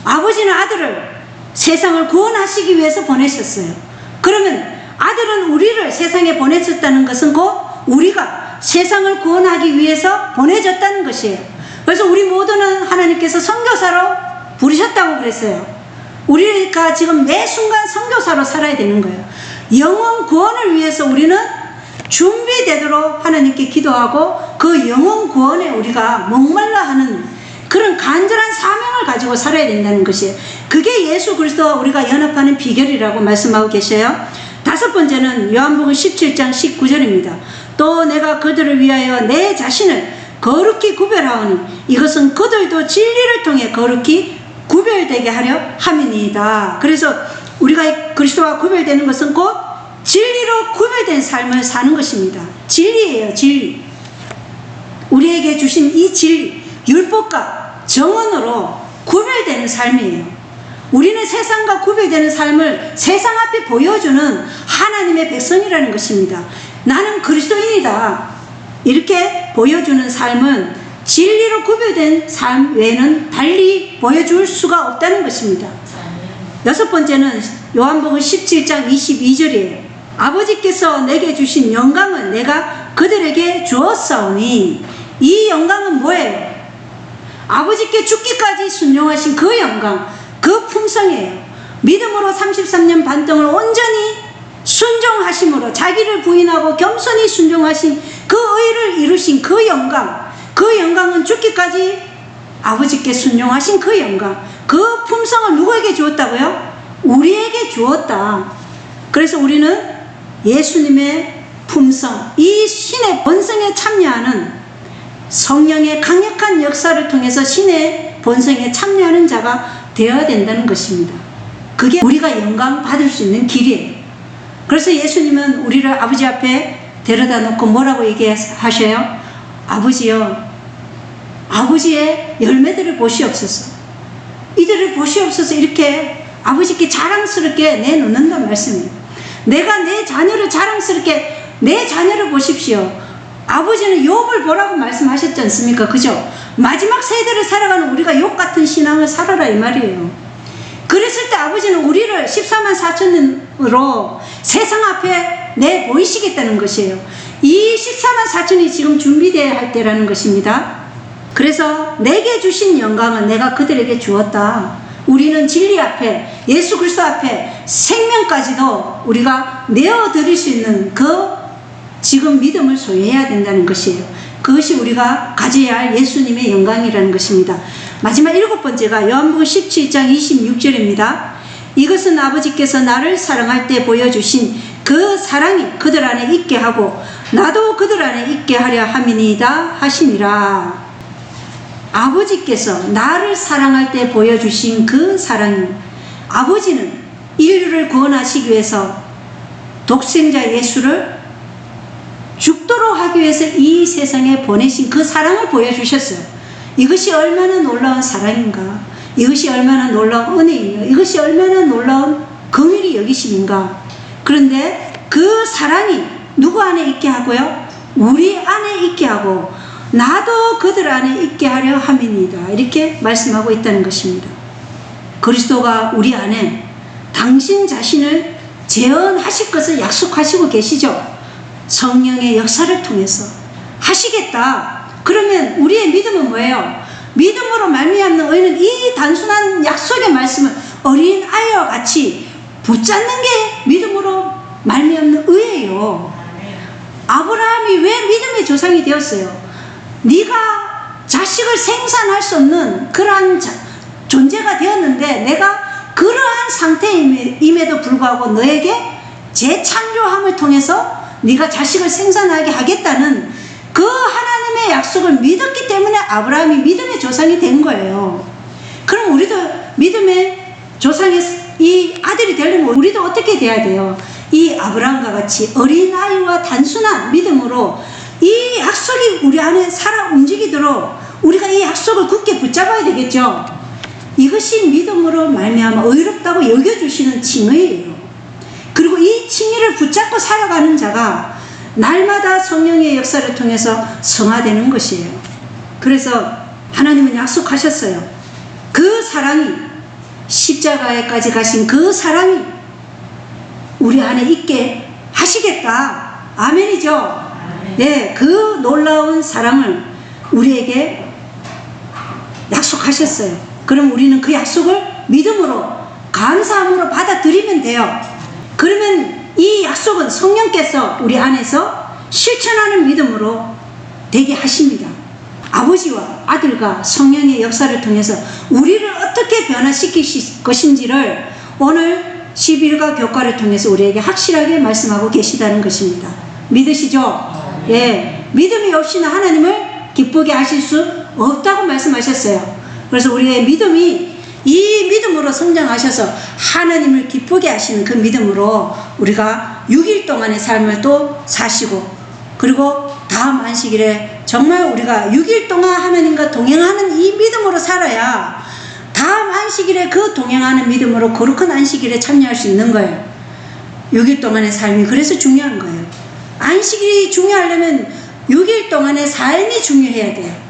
A: 아버지는 아들을 세상을 구원하시기 위해서 보내셨어요. 그러면 아들은 우리를 세상에 보내셨다는 것은 곧 우리가 세상을 구원하기 위해서 보내졌다는 것이에요. 그래서 우리 모두는 하나님께서 선교사로 부르셨다고 그랬어요. 우리가 지금 매 순간 선교사로 살아야 되는 거예요. 영혼 구원을 위해서 우리는 준비되도록 하나님께 기도하고 그 영혼 구원에 우리가 목말라 하는 그런 간절한 사명을 가지고 살아야 된다는 것이에요. 그게 예수 그리스도와 우리가 연합하는 비결이라고 말씀하고 계셔요. 다섯 번째는 요한복음 17장 19절입니다. 또 내가 그들을 위하여 내 자신을 거룩히 구별하오니 이것은 그들도 진리를 통해 거룩히 구별되게 하려 함이니이다. 그래서 우리가 그리스도와 구별되는 것은 곧 진리로 구별된 삶을 사는 것입니다. 진리예요, 진리. 우리에게 주신 이 진리, 율법과 정언으로 구별되는 삶이에요. 우리는 세상과 구별되는 삶을 세상 앞에 보여주는 하나님의 백성이라는 것입니다. 나는 그리스도인이다. 이렇게 보여주는 삶은 진리로 구별된 삶 외에는 달리 보여줄 수가 없다는 것입니다. 여섯 번째는 요한복음 17장 22절이에요. 아버지께서 내게 주신 영광은 내가 그들에게 주었사오니. 이 영광은 뭐예요? 아버지께 죽기까지 순종하신 그 영광, 그 품성이에요. 믿음으로 33년 반 동안 온전히 순종하심으로 자기를 부인하고 겸손히 순종하신 그 의를 이루신 그 영광, 그 영광은 죽기까지 아버지께 순종하신 그 영광, 그 품성을 누구에게 주었다고요? 우리에게 주었다. 그래서 우리는 예수님의 품성, 이 신의 본성에 참여하는 성령의 강력한 역사를 통해서 신의 본성에 참여하는 자가 되어야 된다는 것입니다. 그게 우리가 영광 받을 수 있는 길이에요. 그래서 예수님은 우리를 아버지 앞에 데려다 놓고 뭐라고 얘기하셔요? 아버지요, 아버지의 열매들을 보시옵소서. 이들을 보시옵소서. 이렇게 아버지께 자랑스럽게 내놓는단 말씀이에요. 내가 내 자녀를 자랑스럽게, 내 자녀를 보십시오. 아버지는 욥을 보라고 말씀하셨지 않습니까? 그죠? 마지막 세대를 살아가는 우리가 욥 같은 신앙을 살아라 이 말이에요. 그랬을 때 아버지는 우리를 14만 4천으로 세상 앞에 내보이시겠다는 것이에요. 이 14만 4천이 지금 준비되어야 할 때라는 것입니다. 그래서 내게 주신 영광은 내가 그들에게 주었다. 우리는 진리 앞에, 예수 그리스도 앞에 생명까지도 우리가 내어드릴 수 있는 그 지금 믿음을 소유해야 된다는 것이에요. 그것이 우리가 가져야 할 예수님의 영광이라는 것입니다. 마지막 일곱 번째가 요한복음 17장 26절입니다. 이것은 아버지께서 나를 사랑할 때 보여주신 그 사랑이 그들 안에 있게 하고 나도 그들 안에 있게 하려 함이니이다 하시니라. 아버지께서 나를 사랑할 때 보여주신 그 사랑이, 아버지는 인류를 구원하시기 위해서 독생자 예수를 죽도록 하기 위해서 이 세상에 보내신 그 사랑을 보여주셨어요. 이것이 얼마나 놀라운 사랑인가, 이것이 얼마나 놀라운 은혜인가, 이것이 얼마나 놀라운 긍휼히 여기심인가. 그런데 그 사랑이 누구 안에 있게 하고요? 우리 안에 있게 하고 나도 그들 안에 있게 하려 함이니이다, 이렇게 말씀하고 있다는 것입니다. 그리스도가 우리 안에 당신 자신을 재현하실 것을 약속하시고 계시죠. 성령의 역사를 통해서 하시겠다. 그러면 우리의 믿음은 뭐예요? 믿음으로 말미암는 의는 이 단순한 약속의 말씀을 어린 아이와 같이 붙잡는 게 믿음으로 말미암는 의예요. 아브라함이 왜 믿음의 조상이 되었어요? 네가 자식을 생산할 수 없는 그러한 존재가 되었는데 내가 그러한 상태임에도 불구하고 너에게 재창조함을 통해서 네가 자식을 생산하게 하겠다는 그 하나님의 약속을 믿었기 때문에 아브라함이 믿음의 조상이 된 거예요. 그럼 우리도 믿음의 조상의 이 아들이 되려면 우리도 어떻게 돼야 돼요? 이 아브라함과 같이 어린아이와 단순한 믿음으로 이 약속이 우리 안에 살아 움직이도록 우리가 이 약속을 굳게 붙잡아야 되겠죠. 이것이 믿음으로 말미암아 의롭다고 여겨주시는 칭의예요. 그리고 이 칭의를 붙잡고 살아가는 자가 날마다 성령의 역사를 통해서 성화되는 것이에요. 그래서 하나님은 약속하셨어요. 그 사랑이, 십자가에까지 가신 그 사랑이 우리 안에 있게 하시겠다. 아멘이죠? 네, 그 놀라운 사랑을 우리에게 약속하셨어요. 그럼 우리는 그 약속을 믿음으로 감사함으로 받아들이면 돼요. 그러면 이 약속은 성령께서 우리 안에서 실천하는 믿음으로 되게 하십니다. 아버지와 아들과 성령의 역사를 통해서 우리를 어떻게 변화시키실 것인지를 오늘 11가 교과를 통해서 우리에게 확실하게 말씀하고 계시다는 것입니다. 믿으시죠? 예, 믿음이 없이는 하나님을 기쁘게 하실 수 없다고 말씀하셨어요. 그래서 우리의 믿음이 이 믿음으로 성장하셔서 하나님을 기쁘게 하시는 그 믿음으로 우리가 6일 동안의 삶을 또 사시고, 그리고 다음 안식일에 정말 우리가 6일 동안 하나님과 동행하는 이 믿음으로 살아야 다음 안식일에 그 동행하는 믿음으로 거룩한 안식일에 참여할 수 있는 거예요. 6일 동안의 삶이 그래서 중요한 거예요. 안식일이 중요하려면 6일 동안의 삶이 중요해야 돼요.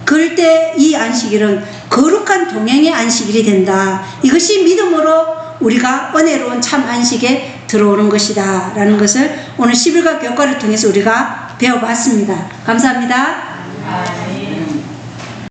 A: 그럴 때 이 안식일은 거룩한 동행의 안식일이 된다. 이것이 믿음으로 우리가 은혜로운 참 안식에 들어오는 것이다 라는 것을 오늘 11각 교과를 통해서 우리가 배워봤습니다. 감사합니다.